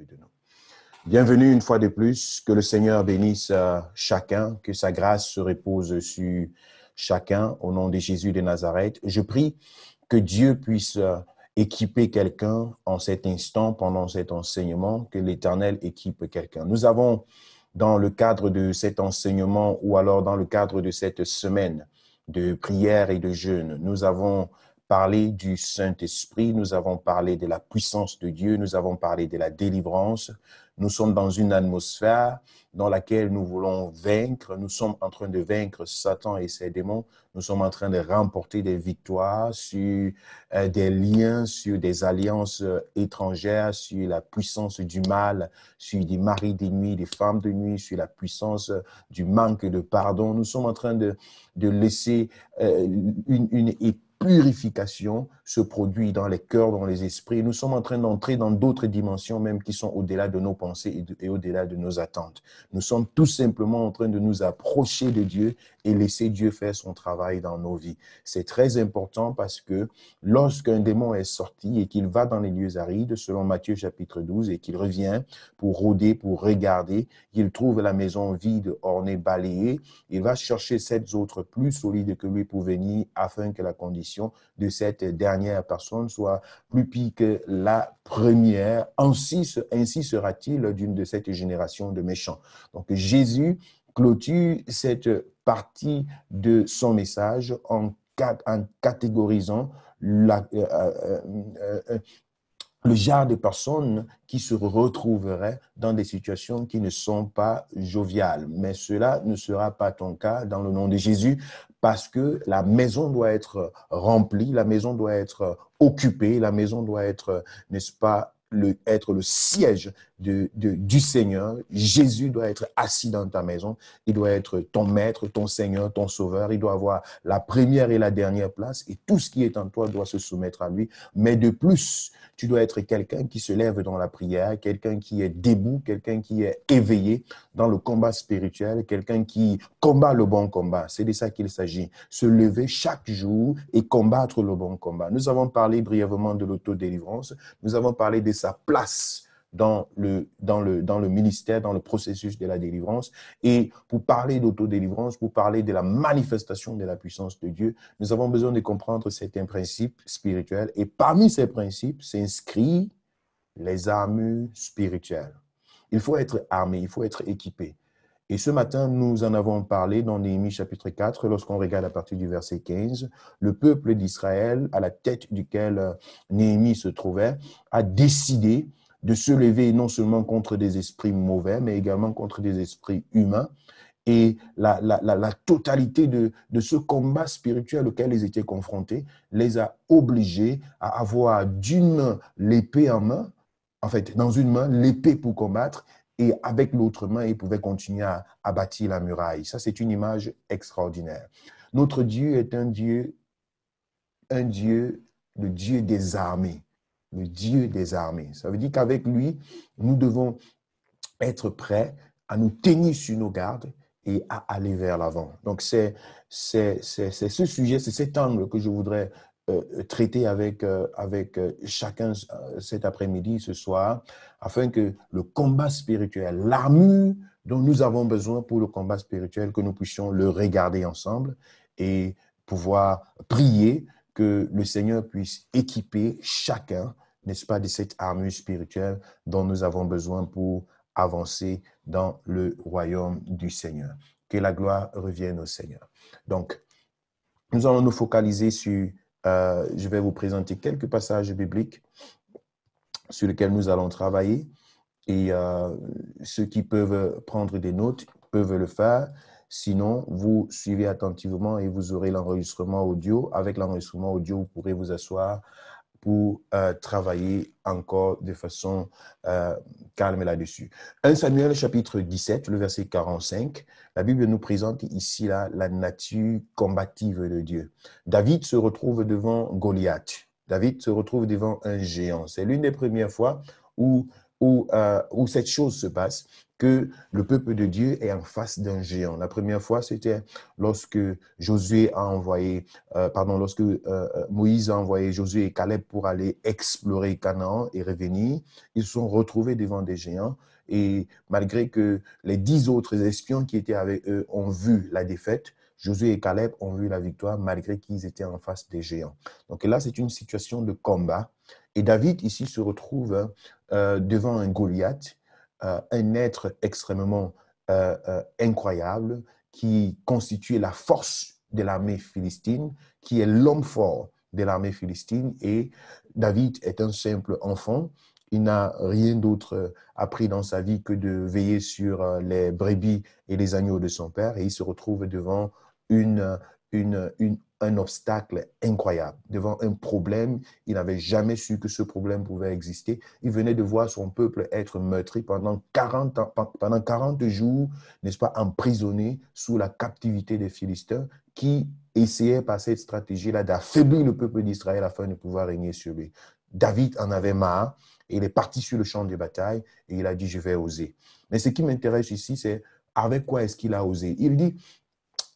milieu de nous. Bienvenue une fois de plus, que le Seigneur bénisse chacun, que sa grâce se repose sur chacun au nom de Jésus de Nazareth. Je prie que Dieu puisse équiper quelqu'un en cet instant, pendant cet enseignement, que l'Éternel équipe quelqu'un. Nous avons, dans le cadre de cet enseignement ou alors dans le cadre de cette semaine de prière et de jeûne, nous avons parlé du Saint-Esprit, nous avons parlé de la puissance de Dieu, nous avons parlé de la délivrance. Nous sommes dans une atmosphère dans laquelle nous voulons vaincre. Nous sommes en train de vaincre Satan et ses démons. Nous sommes en train de remporter des victoires sur des liens, sur des alliances étrangères, sur la puissance du mal, sur des maris de nuit, des femmes de nuit, sur la puissance du manque de pardon. Nous sommes en train de laisser une purification se produit dans les cœurs, dans les esprits. Nous sommes en train d'entrer dans d'autres dimensions même qui sont au-delà de nos pensées et au-delà de nos attentes. Nous sommes tout simplement en train de nous approcher de Dieu et laisser Dieu faire son travail dans nos vies. C'est très important parce que lorsqu'un démon est sorti et qu'il va dans les lieux arides, selon Matthieu chapitre 12, et qu'il revient pour rôder, pour regarder, il trouve la maison vide, ornée, balayée, il va chercher 7 autres plus solides que lui pour venir afin que la condition de cette dernière personne soit plus pire que la première. Ainsi sera-t-il d'une de cette génération de méchants. Donc Jésus clôture cette partie de son message en catégorisant le genre de personnes qui se retrouveraient dans des situations qui ne sont pas joviales. Mais cela ne sera pas ton cas dans le nom de Jésus, parce que la maison doit être remplie, la maison doit être occupée, la maison doit être, n'est-ce pas, être le siège du Seigneur. Jésus doit être assis dans ta maison. Il doit être ton maître, ton Seigneur, ton sauveur. Il doit avoir la première et la dernière place et tout ce qui est en toi doit se soumettre à lui. Mais de plus, tu dois être quelqu'un qui se lève dans la prière, quelqu'un qui est debout, quelqu'un qui est éveillé dans le combat spirituel, quelqu'un qui combat le bon combat. C'est de ça qu'il s'agit. Se lever chaque jour et combattre le bon combat. Nous avons parlé brièvement de l'autodélivrance. Nous avons parlé de sa place dans le ministère, dans le processus de la délivrance. Et pour parler d'autodélivrance, pour parler de la manifestation de la puissance de Dieu, nous avons besoin de comprendre certains principes spirituels. Et parmi ces principes s'inscrivent les armures spirituelles. Il faut être armé, il faut être équipé. Et ce matin, nous en avons parlé dans Néhémie chapitre 4, lorsqu'on regarde à partir du verset 15. Le peuple d'Israël, à la tête duquel Néhémie se trouvait, a décidé de se lever non seulement contre des esprits mauvais, mais également contre des esprits humains. Et la totalité de ce combat spirituel auquel ils étaient confrontés les a obligés à avoir d'une main l'épée en main, en fait, dans une main, l'épée pour combattre, et avec l'autre main, ils pouvaient continuer à bâtir la muraille. Ça, c'est une image extraordinaire. Notre Dieu est le Dieu des armées. Le Dieu des armées. Ça veut dire qu'avec lui, nous devons être prêts à nous tenir sur nos gardes et à aller vers l'avant. Donc, c'est ce sujet, c'est cet angle que je voudrais traiter avec chacun cet après-midi, ce soir, afin que le combat spirituel, l'armure dont nous avons besoin pour le combat spirituel, que nous puissions le regarder ensemble et pouvoir prier que le Seigneur puisse équiper chacun, n'est-ce pas, de cette armure spirituelle dont nous avons besoin pour avancer dans le royaume du Seigneur. Que la gloire revienne au Seigneur. Donc, nous allons nous focaliser sur, je vais vous présenter quelques passages bibliques sur lesquels nous allons travailler, et ceux qui peuvent prendre des notes peuvent le faire. Sinon, vous suivez attentivement et vous aurez l'enregistrement audio. Avec l'enregistrement audio, vous pourrez vous asseoir pour travailler encore de façon calme là-dessus. 1 Samuel chapitre 17, le verset 45, la Bible nous présente ici là, la nature combative de Dieu. David se retrouve devant Goliath. David se retrouve devant un géant. C'est l'une des premières fois où où cette chose se passe, que le peuple de Dieu est en face d'un géant. La première fois, c'était lorsque lorsque Moïse a envoyé Josué et Caleb pour aller explorer Canaan et revenir. Ils se sont retrouvés devant des géants. Et malgré que les 10 autres espions qui étaient avec eux ont vu la défaite, Josué et Caleb ont vu la victoire malgré qu'ils étaient en face des géants. Donc là, c'est une situation de combat. Et David, ici, se retrouve devant un Goliath, un être extrêmement incroyable qui constituait la force de l'armée philistine, qui est l'homme fort de l'armée philistine. Et David est un simple enfant. Il n'a rien d'autre appris dans sa vie que de veiller sur les brebis et les agneaux de son père. Et il se retrouve devant un obstacle incroyable, devant un problème. Il n'avait jamais su que ce problème pouvait exister. Il venait de voir son peuple être meurtri pendant 40 jours, n'est-ce pas, emprisonné sous la captivité des Philistins qui essayaient par cette stratégie-là d'affaiblir le peuple d'Israël afin de pouvoir régner sur lui. David en avait marre et il est parti sur le champ de bataille et il a dit, je vais oser. Mais ce qui m'intéresse ici, c'est avec quoi est-ce qu'il a osé.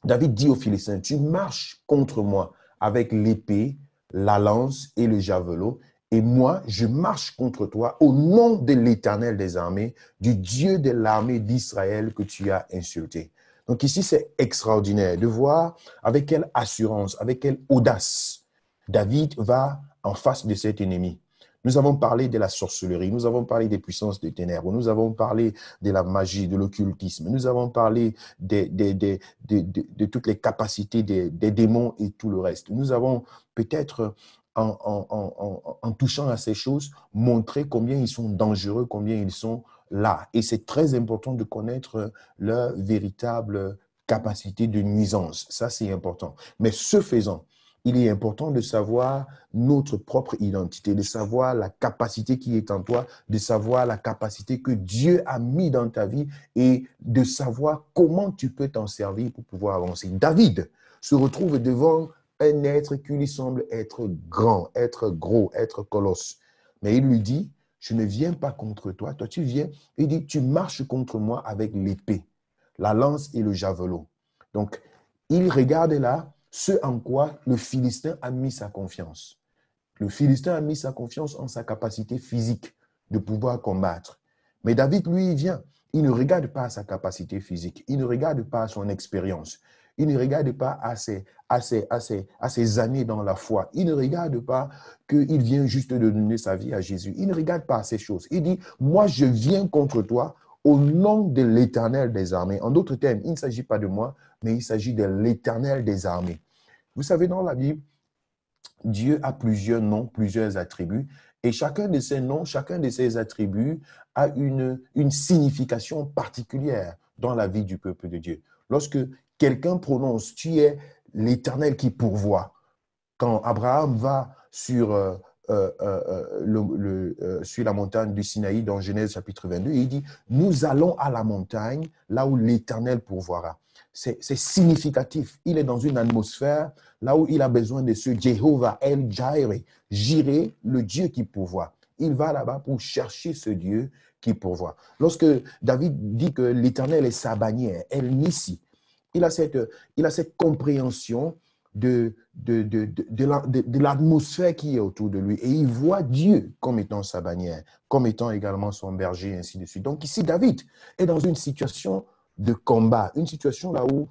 David dit aux Philistins, tu marches contre moi avec l'épée, la lance et le javelot, et moi, je marche contre toi au nom de l'Éternel des armées, du Dieu de l'armée d'Israël que tu as insulté. Donc ici, c'est extraordinaire de voir avec quelle assurance, avec quelle audace David va en face de cet ennemi. Nous avons parlé de la sorcellerie, nous avons parlé des puissances des ténèbres, nous avons parlé de la magie, de l'occultisme, nous avons parlé de toutes les capacités des démons et tout le reste. Nous avons peut-être, en touchant à ces choses, montré combien ils sont dangereux, combien ils sont là. Et c'est très important de connaître leur véritable capacité de nuisance. Ça, c'est important. Mais ce faisant, il est important de savoir notre propre identité, de savoir la capacité qui est en toi, de savoir la capacité que Dieu a mis dans ta vie et de savoir comment tu peux t'en servir pour pouvoir avancer. David se retrouve devant un être qui lui semble être grand, être gros, être colosse. Mais il lui dit, je ne viens pas contre toi, toi tu viens. Il dit, tu marches contre moi avec l'épée, la lance et le javelot. Donc, il regarde là ce en quoi le Philistin a mis sa confiance. Le Philistin a mis sa confiance en sa capacité physique de pouvoir combattre. Mais David, lui, il vient. Il ne regarde pas à sa capacité physique. Il ne regarde pas à son expérience. Il ne regarde pas à ses années dans la foi. Il ne regarde pas qu'il vient juste de donner sa vie à Jésus. Il ne regarde pas à ces choses. Il dit, moi, je viens contre toi au nom de l'Éternel des armées. En d'autres termes, il ne s'agit pas de moi, mais il s'agit de l'Éternel des armées. Vous savez, dans la Bible, Dieu a plusieurs noms, plusieurs attributs, et chacun de ces noms, chacun de ces attributs a une signification particulière dans la vie du peuple de Dieu. Lorsque quelqu'un prononce « Tu es l'Éternel qui pourvoit », quand Abraham va sur la montagne du Sinaï dans Genèse chapitre 22, il dit « Nous allons à la montagne, là où l'Éternel pourvoira ». C'est significatif. Il est dans une atmosphère là où il a besoin de ce Jéhovah El Jireh, Jireh, le Dieu qui pourvoit. Il va là-bas pour chercher ce Dieu qui pourvoit. Lorsque David dit que l'Éternel est sa bannière, El Nissi, il a cette compréhension de l'atmosphère qui est autour de lui. Et il voit Dieu comme étant sa bannière, comme étant également son berger, et ainsi de suite. Donc ici, David est dans une situation de combat, une situation là où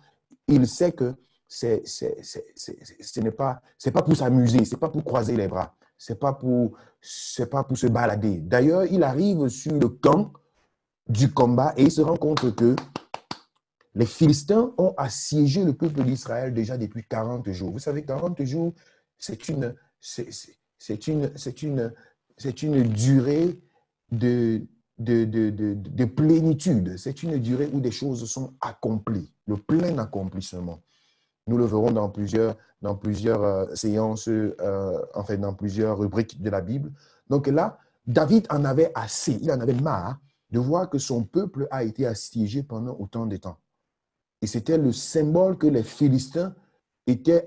il sait que ce n'est pas pour s'amuser, ce n'est pas pour croiser les bras, ce n'est pas pour se balader. D'ailleurs, il arrive sur le camp du combat et il se rend compte que les Philistins ont assiégé le peuple d'Israël déjà depuis 40 jours. Vous savez, 40 jours, c'est une durée de plénitude. C'est une durée où des choses sont accomplies, le plein accomplissement. Nous le verrons dans plusieurs séances, dans plusieurs rubriques de la Bible. Donc là, David en avait assez, il en avait marre de voir que son peuple a été assiégé pendant autant de temps. Et c'était le symbole que les Philistins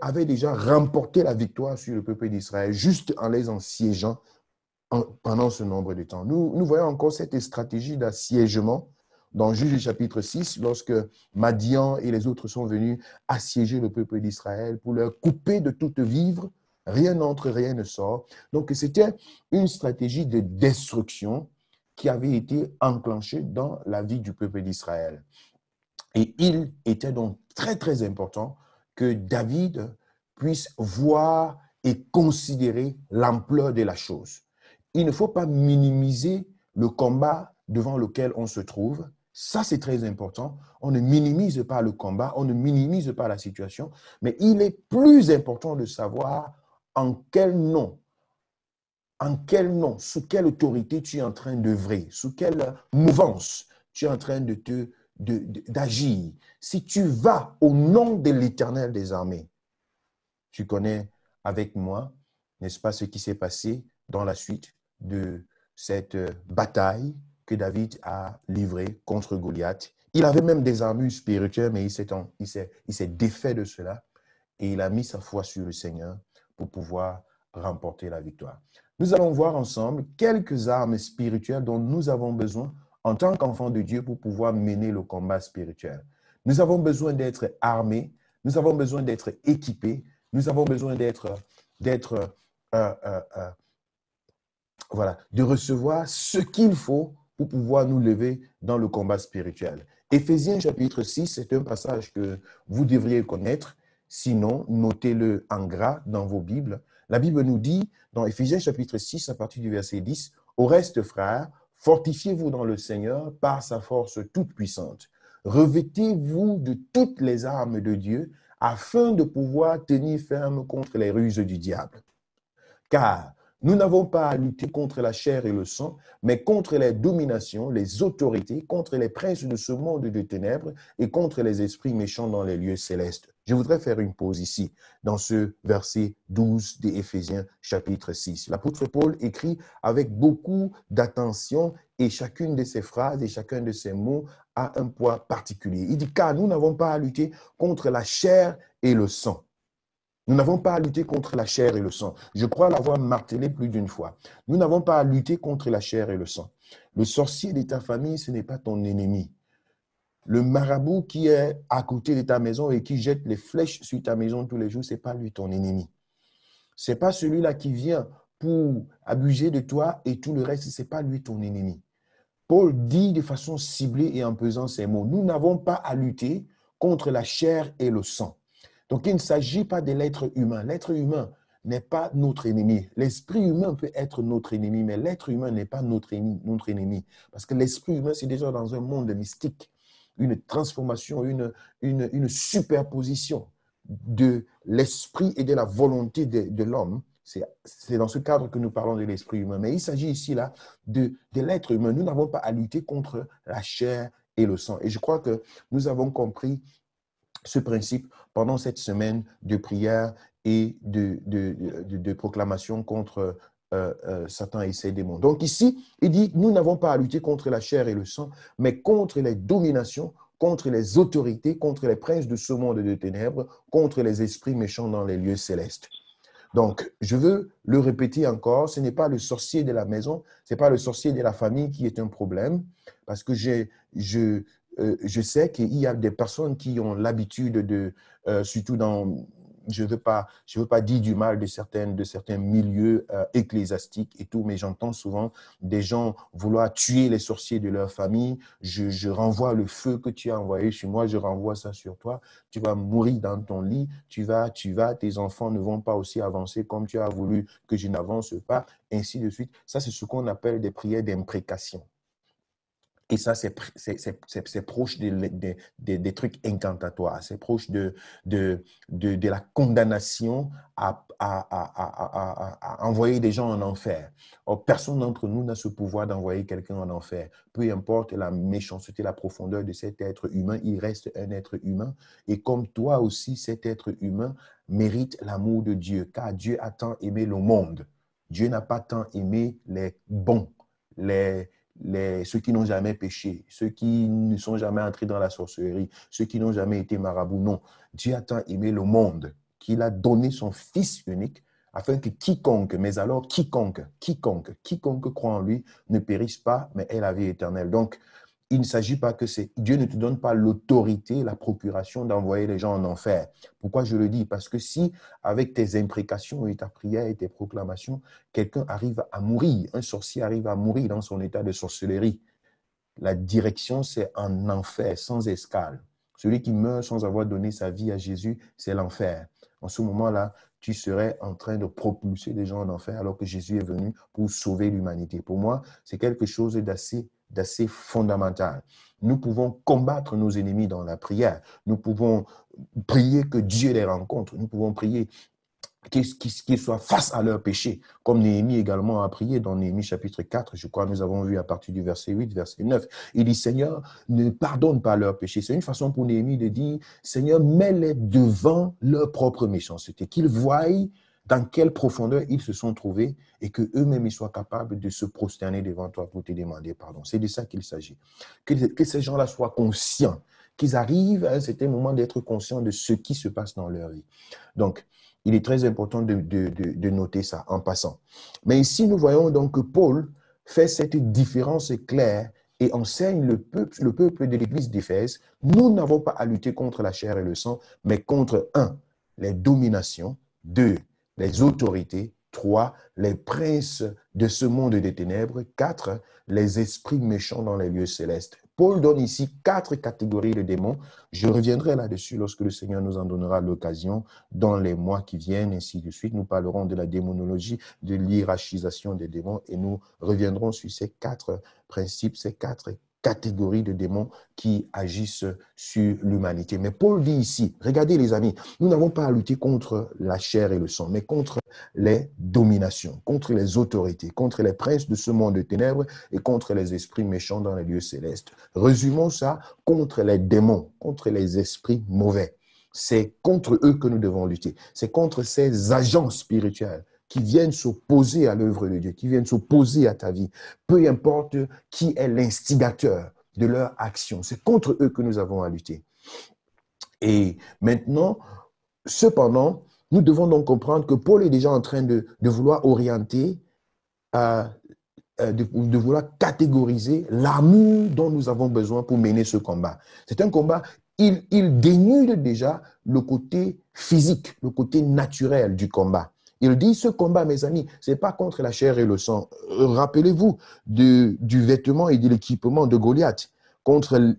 avaient déjà remporté la victoire sur le peuple d'Israël, juste en les assiégeant pendant ce nombre de temps. Nous voyons encore cette stratégie d'assiégement dans Juge chapitre 6, lorsque Madian et les autres sont venus assiéger le peuple d'Israël pour leur couper de toute vivre. Rien n'entre, rien ne sort. Donc, c'était une stratégie de destruction qui avait été enclenchée dans la vie du peuple d'Israël. Et il était donc très, très important que David puisse voir et considérer l'ampleur de la chose. Il ne faut pas minimiser le combat devant lequel on se trouve. Ça, c'est très important. On ne minimise pas le combat, on ne minimise pas la situation, mais il est plus important de savoir en quel nom, sous quelle autorité tu es en train d'œuvrer, sous quelle mouvance tu es en train d'agir. Si tu vas au nom de l'Éternel des armées, tu connais avec moi, n'est-ce pas, ce qui s'est passé dans la suite de cette bataille que David a livrée contre Goliath. Il avait même des armures spirituelles, mais il s'est défait de cela et il a mis sa foi sur le Seigneur pour pouvoir remporter la victoire. Nous allons voir ensemble quelques armes spirituelles dont nous avons besoin en tant qu'enfants de Dieu pour pouvoir mener le combat spirituel. Nous avons besoin d'être armés, nous avons besoin d'être équipés, nous avons besoin de recevoir ce qu'il faut pour pouvoir nous lever dans le combat spirituel. Éphésiens chapitre 6, c'est un passage que vous devriez connaître. Sinon, notez-le en gras dans vos Bibles. La Bible nous dit, dans Éphésiens chapitre 6, à partir du verset 10, « Au reste, frères, fortifiez-vous dans le Seigneur par sa force toute puissante. Revêtez-vous de toutes les armes de Dieu afin de pouvoir tenir ferme contre les ruses du diable. Car nous n'avons pas à lutter contre la chair et le sang, mais contre les dominations, les autorités, contre les princes de ce monde de ténèbres et contre les esprits méchants dans les lieux célestes. » Je voudrais faire une pause ici, dans ce verset 12 d'Éphésiens chapitre 6. L'apôtre Paul écrit avec beaucoup d'attention et chacune de ces phrases et chacun de ces mots a un poids particulier. Il dit, car nous n'avons pas à lutter contre la chair et le sang. Nous n'avons pas à lutter contre la chair et le sang. Je crois l'avoir martelé plus d'une fois. Nous n'avons pas à lutter contre la chair et le sang. Le sorcier de ta famille, ce n'est pas ton ennemi. Le marabout qui est à côté de ta maison et qui jette les flèches sur ta maison tous les jours, ce n'est pas lui ton ennemi. Ce n'est pas celui-là qui vient pour abuser de toi et tout le reste, ce n'est pas lui ton ennemi. Paul dit de façon ciblée et en pesant ses mots, nous n'avons pas à lutter contre la chair et le sang. Donc, il ne s'agit pas de l'être humain. L'être humain n'est pas notre ennemi. L'esprit humain peut être notre ennemi, mais l'être humain n'est pas notre ennemi. Parce que l'esprit humain, c'est déjà dans un monde mystique, une transformation, une superposition de l'esprit et de la volonté de l'homme. C'est dans ce cadre que nous parlons de l'esprit humain. Mais il s'agit ici là de l'être humain. Nous n'avons pas à lutter contre la chair et le sang. Et je crois que nous avons compris ce principe pendant cette semaine de prière et de proclamation contre Satan et ses démons. Donc ici, il dit, nous n'avons pas à lutter contre la chair et le sang, mais contre les dominations, contre les autorités, contre les princes de ce monde de ténèbres, contre les esprits méchants dans les lieux célestes. Donc, je veux le répéter encore, ce n'est pas le sorcier de la maison, ce n'est pas le sorcier de la famille qui est un problème, parce que je sais qu'il y a des personnes qui ont l'habitude surtout dans, je veux pas dire du mal de certains milieux ecclésiastiques et tout, mais j'entends souvent des gens vouloir tuer les sorciers de leur famille. Je renvoie le feu que tu as envoyé sur moi, je renvoie ça sur toi. Tu vas mourir dans ton lit, tes enfants ne vont pas aussi avancer comme tu as voulu que je n'avance pas, ainsi de suite. Ça, c'est ce qu'on appelle des prières d'imprécation. Et ça, c'est proche des trucs incantatoires. C'est proche de la condamnation à envoyer des gens en enfer. Or, personne d'entre nous n'a ce pouvoir d'envoyer quelqu'un en enfer. Peu importe la méchanceté, la profondeur de cet être humain, il reste un être humain. Et comme toi aussi, cet être humain mérite l'amour de Dieu, car Dieu a tant aimé le monde. Dieu n'a pas tant aimé les bons, ceux qui n'ont jamais péché, ceux qui ne sont jamais entrés dans la sorcellerie, ceux qui n'ont jamais été marabouts. Non, Dieu a tant aimé le monde qu'il a donné son Fils unique afin que quiconque, mais alors quiconque croit en lui ne périsse pas, mais ait la vie éternelle. Donc, il ne s'agit pas que Dieu ne te donne pas l'autorité, la procuration d'envoyer les gens en enfer. Pourquoi je le dis? Parce que si, avec tes imprécations et ta prière et tes proclamations, quelqu'un arrive à mourir, un sorcier arrive à mourir dans son état de sorcellerie, la direction, c'est en enfer, sans escale. Celui qui meurt sans avoir donné sa vie à Jésus, c'est l'enfer. En ce moment-là, tu serais en train de propulser des gens en enfer alors que Jésus est venu pour sauver l'humanité. Pour moi, c'est quelque chose d'assez fondamental. Nous pouvons combattre nos ennemis dans la prière. Nous pouvons prier que Dieu les rencontre. Nous pouvons prier qu'ils soient face à leur péché, comme Néhémie également a prié dans Néhémie chapitre 4, je crois, nous avons vu à partir du verset 8, verset 9. Il dit, Seigneur, ne pardonne pas leurs péchés. C'est une façon pour Néhémie de dire, Seigneur, mets-les devant leur propre méchanceté, qu'ils voient dans quelle profondeur ils se sont trouvés et qu'eux-mêmes ils soient capables de se prosterner devant toi pour te demander pardon. C'est de ça qu'il s'agit. Que ces gens-là soient conscients, qu'ils arrivent à un certain moment d'être conscients de ce qui se passe dans leur vie. Donc, il est très important de noter ça en passant. Mais ici, nous voyons donc que Paul fait cette différence claire et enseigne le peuple de l'église d'Éphèse. Nous n'avons pas à lutter contre la chair et le sang, mais contre 1, les dominations, 2, les autorités, 3, les princes de ce monde des ténèbres, 4, les esprits méchants dans les lieux célestes. Paul donne ici 4 catégories de démons. Je reviendrai là-dessus lorsque le Seigneur nous en donnera l'occasion dans les mois qui viennent, ainsi de suite. Nous parlerons de la démonologie, de l'hierarchisation des démons et nous reviendrons sur ces 4 principes, ces 4 catégories de démons qui agissent sur l'humanité. Mais Paul dit ici, regardez les amis, nous n'avons pas à lutter contre la chair et le sang, mais contre les dominations, contre les autorités, contre les princes de ce monde de ténèbres et contre les esprits méchants dans les lieux célestes. Résumons ça, contre les démons, contre les esprits mauvais. C'est contre eux que nous devons lutter. C'est contre ces agents spirituels qui viennent s'opposer à l'œuvre de Dieu, qui viennent s'opposer à ta vie. Peu importe qui est l'instigateur de leur action. C'est contre eux que nous avons à lutter. Et maintenant, cependant, nous devons donc comprendre que Paul est déjà en train de vouloir orienter, de vouloir catégoriser l'armure dont nous avons besoin pour mener ce combat. C'est un combat, il dénude déjà le côté physique, le côté naturel du combat. Il dit, ce combat, mes amis, ce n'est pas contre la chair et le sang. Rappelez-vous du vêtement et de l'équipement de Goliath.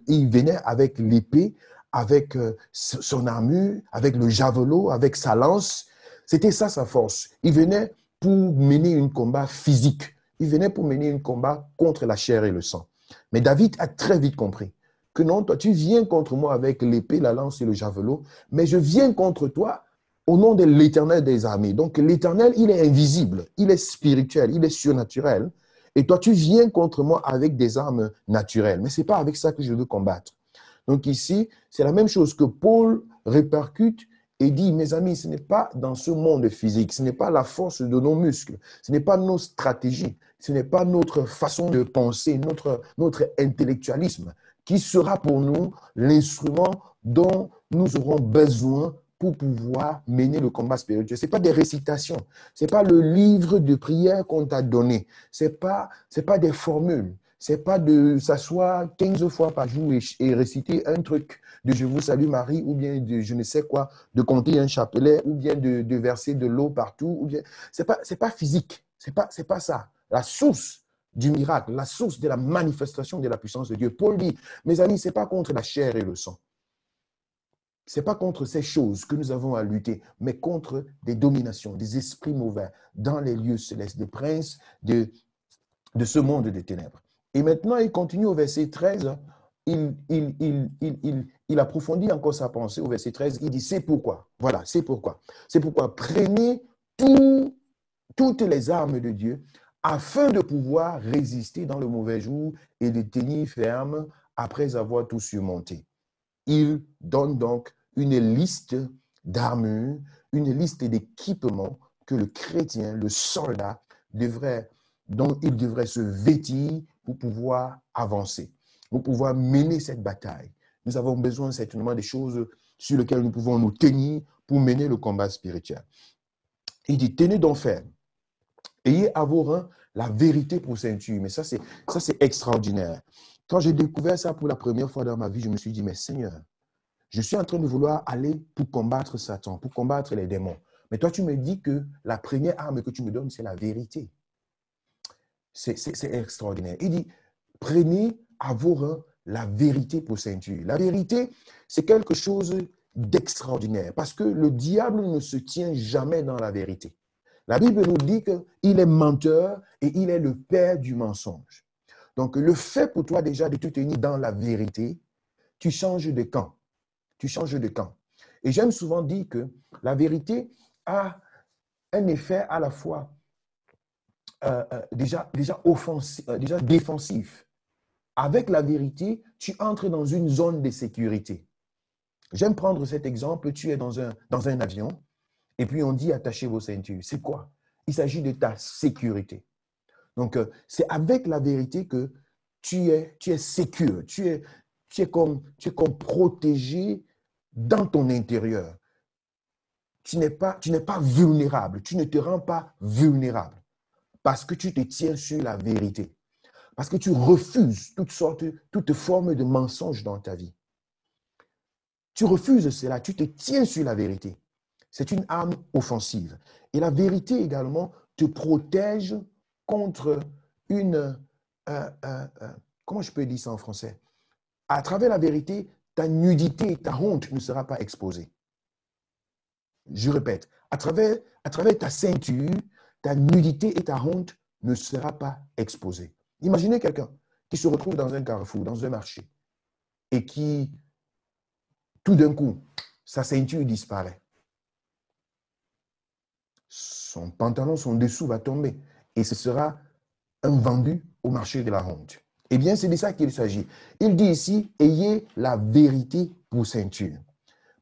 Il venait avec l'épée, avec son armure, avec le javelot, avec sa lance. C'était ça sa force. Il venait pour mener un combat physique. Il venait pour mener un combat contre la chair et le sang. Mais David a très vite compris que non, toi, tu viens contre moi avec l'épée, la lance et le javelot, mais je viens contre toi au nom de l'Éternel des armées. Donc l'Éternel, il est invisible, il est spirituel, il est surnaturel. Et toi, tu viens contre moi avec des armes naturelles. Mais ce n'est pas avec ça que je veux combattre. Donc ici, c'est la même chose que Paul répercute et dit, mes amis, ce n'est pas dans ce monde physique, ce n'est pas la force de nos muscles, ce n'est pas nos stratégies, ce n'est pas notre façon de penser, notre intellectualisme qui sera pour nous l'instrument dont nous aurons besoin pour pouvoir mener le combat spirituel. Ce n'est pas des récitations, ce n'est pas le livre de prière qu'on t'a donné, ce n'est pas des formules. C'est pas de s'asseoir 15 fois par jour et réciter un truc de Je vous salue Marie ou bien de je ne sais quoi, de compter un chapelet ou bien de verser de l'eau partout. Ou bien c'est pas physique, c'est pas ça. La source du miracle, la source de la manifestation de la puissance de Dieu. Paul dit, mes amis, c'est pas contre la chair et le sang. Ce n'est pas contre ces choses que nous avons à lutter, mais contre des dominations, des esprits mauvais dans les lieux célestes, des princes de ce monde des ténèbres. Et maintenant, il continue au verset 13, il approfondit encore sa pensée au verset 13, il dit, c'est pourquoi, voilà, c'est pourquoi. C'est pourquoi prenez toutes les armes de Dieu afin de pouvoir résister dans le mauvais jour et de tenir ferme après avoir tout surmonté. Il donne donc une liste d'armures, une liste d'équipements que le chrétien, le soldat, dont il devrait se vêtir pour pouvoir avancer, pour pouvoir mener cette bataille. Nous avons besoin certainement des choses sur lesquelles nous pouvons nous tenir pour mener le combat spirituel. Il dit, tenez donc ferme. Ayez à vos reins la vérité pour ceinture. Mais ça, c'est extraordinaire. Quand j'ai découvert ça pour la première fois dans ma vie, je me suis dit, mais Seigneur, je suis en train de vouloir aller pour combattre Satan, pour combattre les démons. Mais toi, tu me dis que la première arme que tu me donnes, c'est la vérité. C'est extraordinaire. Il dit, prenez à vos reins la vérité pour ceinture. La vérité, c'est quelque chose d'extraordinaire parce que le diable ne se tient jamais dans la vérité. La Bible nous dit qu'il est menteur et il est le père du mensonge. Donc, le fait pour toi déjà de te tenir dans la vérité, tu changes de camp. Tu changes de camp. Et j'aime souvent dire que la vérité a un effet à la fois déjà défensif. Avec la vérité, tu entres dans une zone de sécurité. J'aime prendre cet exemple. Tu es dans un avion et puis on dit attachez vos ceintures. C'est quoi? Il s'agit de ta sécurité. Donc, c'est avec la vérité que tu es sécure. Tu es comme protégé dans ton intérieur. Tu n'es pas vulnérable. Tu ne te rends pas vulnérable parce que tu te tiens sur la vérité. Parce que tu refuses toute forme de mensonge dans ta vie. Tu refuses cela, tu te tiens sur la vérité. C'est une arme offensive. Et la vérité également te protège contre comment je peux dire ça en français? À travers la vérité, ta nudité et ta honte ne sera pas exposée. Je répète, à travers ta ceinture, ta nudité et ta honte ne sera pas exposée. Imaginez quelqu'un qui se retrouve dans un carrefour, dans un marché, et qui, tout d'un coup, sa ceinture disparaît. Son pantalon, son dessous va tomber, et ce sera un vendu au marché de la honte. Eh bien, c'est de ça qu'il s'agit. Il dit ici, ayez la vérité pour ceinture.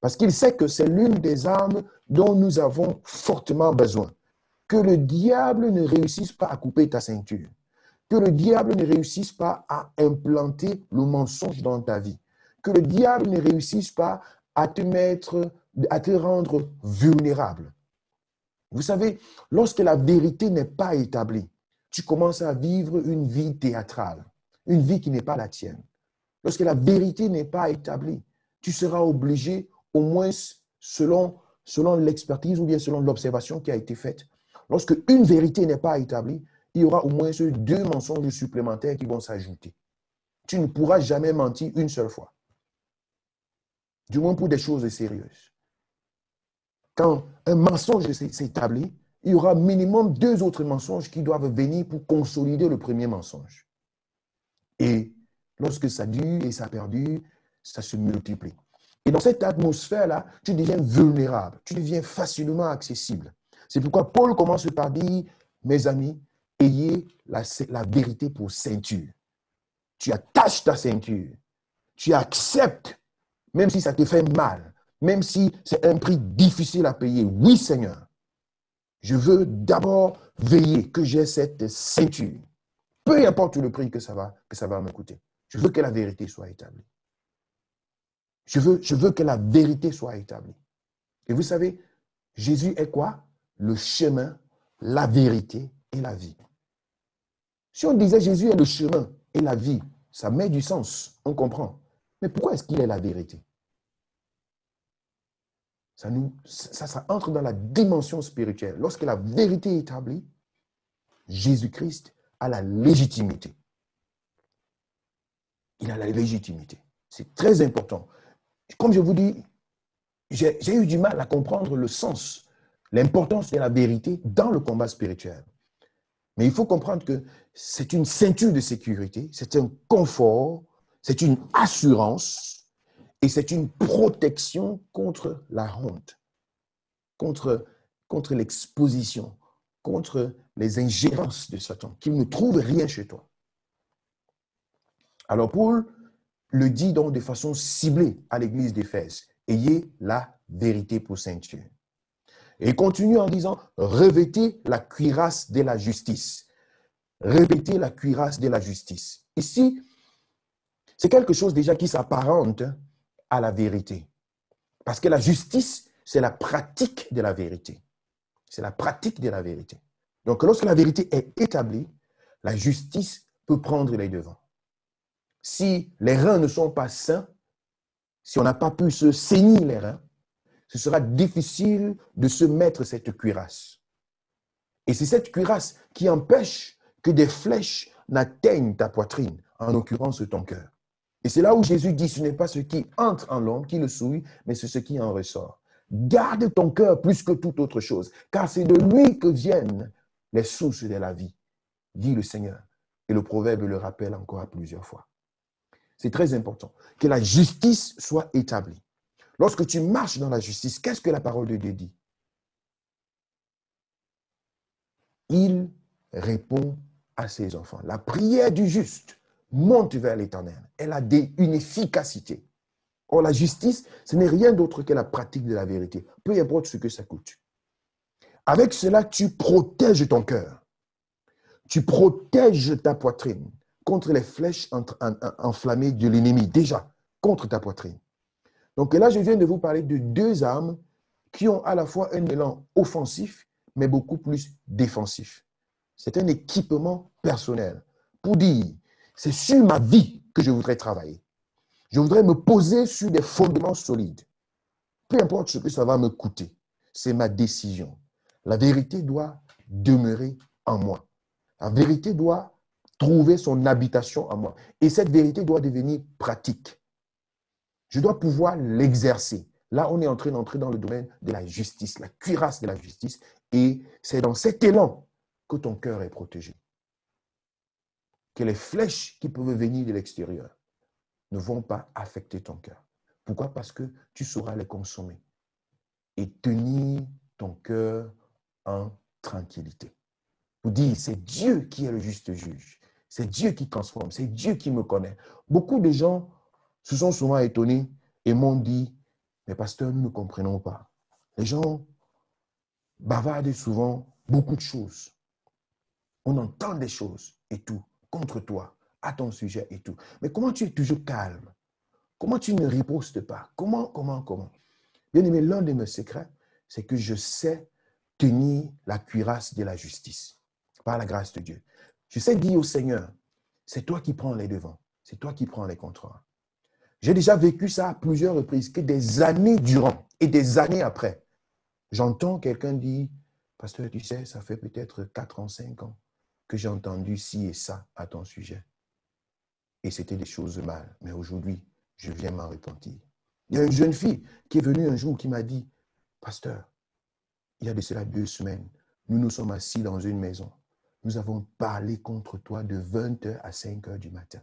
Parce qu'il sait que c'est l'une des armes dont nous avons fortement besoin. Que le diable ne réussisse pas à couper ta ceinture. Que le diable ne réussisse pas à implanter le mensonge dans ta vie. Que le diable ne réussisse pas à te rendre vulnérable. Vous savez, lorsque la vérité n'est pas établie, tu commences à vivre une vie théâtrale, une vie qui n'est pas la tienne. Lorsque la vérité n'est pas établie, tu seras obligé, au moins selon l'expertise ou bien selon l'observation qui a été faite, lorsque une vérité n'est pas établie, il y aura au moins 2 mensonges supplémentaires qui vont s'ajouter. Tu ne pourras jamais mentir une seule fois. Du moins pour des choses sérieuses. Quand un mensonge s'établit, il y aura minimum 2 autres mensonges qui doivent venir pour consolider le premier mensonge. Et lorsque ça dure et ça perdure, ça se multiplie. Et dans cette atmosphère-là, tu deviens vulnérable, tu deviens facilement accessible. C'est pourquoi Paul commence par dire, mes amis, ayez la vérité pour ceinture. Tu attaches ta ceinture. Tu acceptes, même si ça te fait mal, même si c'est un prix difficile à payer. Oui, Seigneur, je veux d'abord veiller que j'ai cette ceinture. Peu importe le prix que ça va me coûter. Je veux que la vérité soit établie. Je veux que la vérité soit établie. Et vous savez, Jésus est quoi? Le chemin, la vérité et la vie. Si on disait Jésus est le chemin et la vie, ça met du sens, on comprend. Mais pourquoi est-ce qu'il est la vérité? Ça entre dans la dimension spirituelle. Lorsque la vérité est établie, Jésus-Christ a la légitimité. Il a la légitimité. C'est très important. Comme je vous dis, j'ai eu du mal à comprendre le sens, l'importance de la vérité dans le combat spirituel. Mais il faut comprendre que c'est une ceinture de sécurité, c'est un confort, c'est une assurance et c'est une protection contre la honte, contre l'exposition, contre les ingérences de Satan, qu'il ne trouve rien chez toi. Alors Paul le dit donc de façon ciblée à l'église d'Éphèse, ayez la vérité pour ceinture. Et il continue en disant, revêtez la cuirasse de la justice. Revêtez la cuirasse de la justice. Ici, c'est quelque chose déjà qui s'apparente à la vérité. Parce que la justice, c'est la pratique de la vérité. C'est la pratique de la vérité. Donc, lorsque la vérité est établie, la justice peut prendre les devants. Si les reins ne sont pas sains, si on n'a pas pu se saigner les reins, ce sera difficile de se mettre cette cuirasse. Et c'est cette cuirasse qui empêche que des flèches n'atteignent ta poitrine, en l'occurrence ton cœur. Et c'est là où Jésus dit, ce n'est pas ce qui entre en l'homme qui le souille, mais c'est ce qui en ressort. Garde ton cœur plus que toute autre chose, car c'est de lui que viennent les sources de la vie, dit le Seigneur. Et le proverbe le rappelle encore à plusieurs fois. C'est très important que la justice soit établie. Lorsque tu marches dans la justice, qu'est-ce que la parole de Dieu dit? Il répond à ses enfants. La prière du juste monte vers l'Éternel. Elle a une efficacité. Or, la justice, ce n'est rien d'autre que la pratique de la vérité, peu importe ce que ça coûte. Avec cela, tu protèges ton cœur. Tu protèges ta poitrine contre les flèches enflammées de l'ennemi, déjà, contre ta poitrine. Donc là, je viens de vous parler de deux armes qui ont à la fois un élan offensif, mais beaucoup plus défensif. C'est un équipement personnel pour dire, c'est sur ma vie que je voudrais travailler. Je voudrais me poser sur des fondements solides. Peu importe ce que ça va me coûter, c'est ma décision. La vérité doit demeurer en moi. La vérité doit trouver son habitation en moi. Et cette vérité doit devenir pratique. Je dois pouvoir l'exercer. Là, on est en train d'entrer dans le domaine de la justice, la cuirasse de la justice. Et c'est dans cet élan que ton cœur est protégé. Que les flèches qui peuvent venir de l'extérieur ne vont pas affecter ton cœur. Pourquoi? Parce que tu sauras les consommer et tenir ton cœur en tranquillité. Pour dire, c'est Dieu qui est le juste juge. C'est Dieu qui transforme. C'est Dieu qui me connaît. Beaucoup de gens se sont souvent étonnés et m'ont dit, mais pasteur, nous ne comprenons pas. Les gens bavardent souvent beaucoup de choses. On entend des choses et tout, contre toi, à ton sujet et tout. Mais comment tu es toujours calme? Comment tu ne ripostes pas? Comment? Bien aimé, l'un de mes secrets, c'est que je sais tenir la cuirasse de la justice, par la grâce de Dieu. Je sais dire au Seigneur, c'est toi qui prends les devants, c'est toi qui prends les contrôles. J'ai déjà vécu ça à plusieurs reprises, que des années durant et des années après, j'entends quelqu'un dire, pasteur, tu sais, ça fait peut-être 4 ans, 5 ans que j'ai entendu ci et ça à ton sujet. Et c'était des choses mal. Mais aujourd'hui, je viens m'en repentir. Il y a une jeune fille qui est venue un jour qui m'a dit, pasteur, il y a de cela 2 semaines, nous nous sommes assis dans une maison. Nous avons parlé contre toi de 20h à 5h du matin.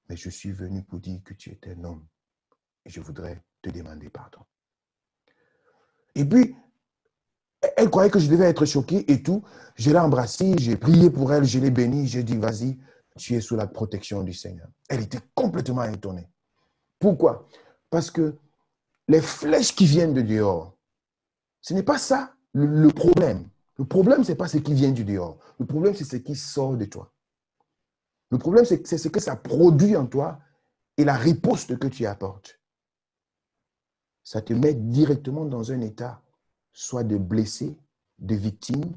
Mais je suis venu pour dire que tu es un homme. Et je voudrais te demander pardon. Et puis, elle croyait que je devais être choqué et tout. Je l'ai embrassée, j'ai prié pour elle, je l'ai bénie, j'ai dit, vas-y, tu es sous la protection du Seigneur. Elle était complètement étonnée. Pourquoi? Parce que les flèches qui viennent de dehors, ce n'est pas ça le problème. Le problème, ce n'est pas ce qui vient du dehors. Le problème, c'est ce qui sort de toi. Le problème, c'est ce que ça produit en toi et la riposte que tu apportes. Ça te met directement dans un état, soit de blessé, de victime,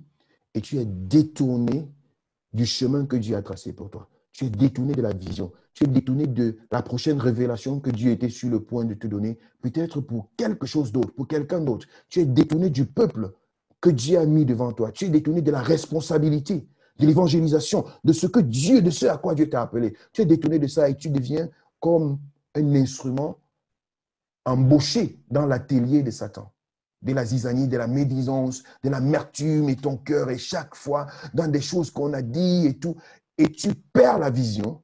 et tu es détourné du chemin que Dieu a tracé pour toi. Tu es détourné de la vision. Tu es détourné de la prochaine révélation que Dieu était sur le point de te donner, peut-être pour quelque chose d'autre, pour quelqu'un d'autre. Tu es détourné du peuple que Dieu a mis devant toi. Tu es détourné de la responsabilité, de l'évangélisation, de ce que Dieu, de ce à quoi Dieu t'a appelé. Tu es détourné de ça et tu deviens comme un instrument embauché dans l'atelier de Satan. De la zizanie, de la médisance, de l'amertume et ton cœur est chaque fois dans des choses qu'on a dit et tout. Et tu perds la vision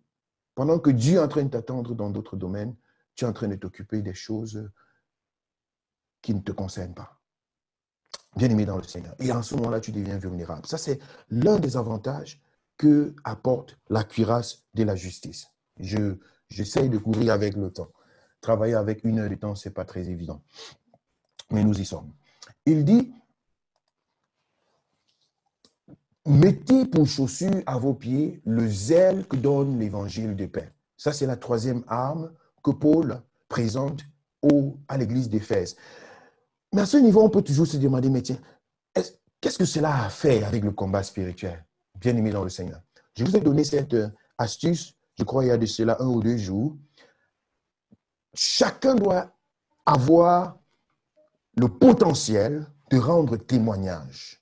pendant que Dieu est en train de t'attendre dans d'autres domaines. Tu es en train de t'occuper des choses qui ne te concernent pas. Bien-aimé dans le Seigneur. Et en ce moment-là, tu deviens vulnérable. Ça, c'est l'un des avantages que apporte la cuirasse de la justice. J'essaie de courir avec le temps. Travailler avec 1 heure de temps, ce n'est pas très évident. Mais nous y sommes. Il dit, mettez pour chaussure à vos pieds le zèle que donne l'évangile de paix. Ça, c'est la 3e arme que Paul présente à l'église d'Éphèse. Mais à ce niveau, on peut toujours se demander, mais tiens, Qu'est-ce que cela a à faire avec le combat spirituel? Bien-aimé dans le Seigneur. Je vous ai donné cette astuce, je crois il y a de cela 1 ou 2 jours. Chacun doit avoir le potentiel de rendre témoignage.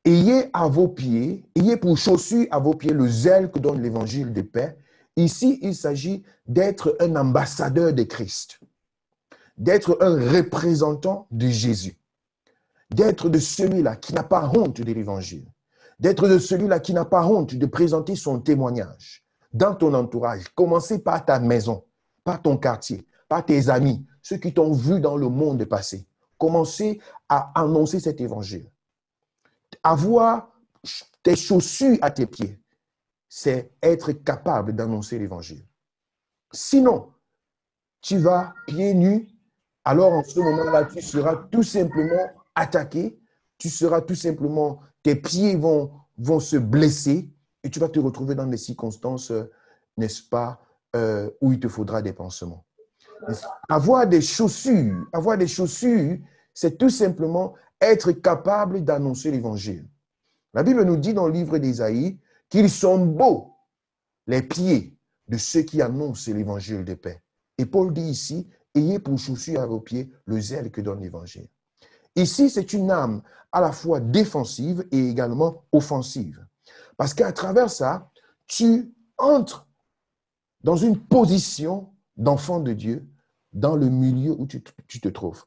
Ayez à vos pieds, ayez pour chaussure à vos pieds le zèle que donne l'évangile de paix. Ici, il s'agit d'être un ambassadeur de Christ, d'être un représentant de Jésus, d'être de celui-là qui n'a pas honte de l'évangile, d'être de celui-là qui n'a pas honte de présenter son témoignage dans ton entourage. Commencez par ta maison, par ton quartier, par tes amis, ceux qui t'ont vu dans le monde passé. Commencez à annoncer cet évangile. Avoir tes chaussures à tes pieds, c'est être capable d'annoncer l'évangile. Sinon, tu vas pieds nus, alors en ce moment-là, tu seras tout simplement attaqué, tu seras tout simplement, tes pieds vont se blesser et tu vas te retrouver dans des circonstances, n'est-ce pas, où il te faudra des pansements. Avoir des chaussures, c'est tout simplement être capable d'annoncer l'évangile. La Bible nous dit dans le livre d'Ésaïe qu'ils sont beaux les pieds de ceux qui annoncent l'évangile de paix. Et Paul dit ici, ayez pour chaussure à vos pieds le zèle que donne l'évangile. Ici, c'est une âme à la fois défensive et également offensive. Parce qu'à travers ça, tu entres dans une position d'enfant de Dieu dans le milieu où tu te trouves.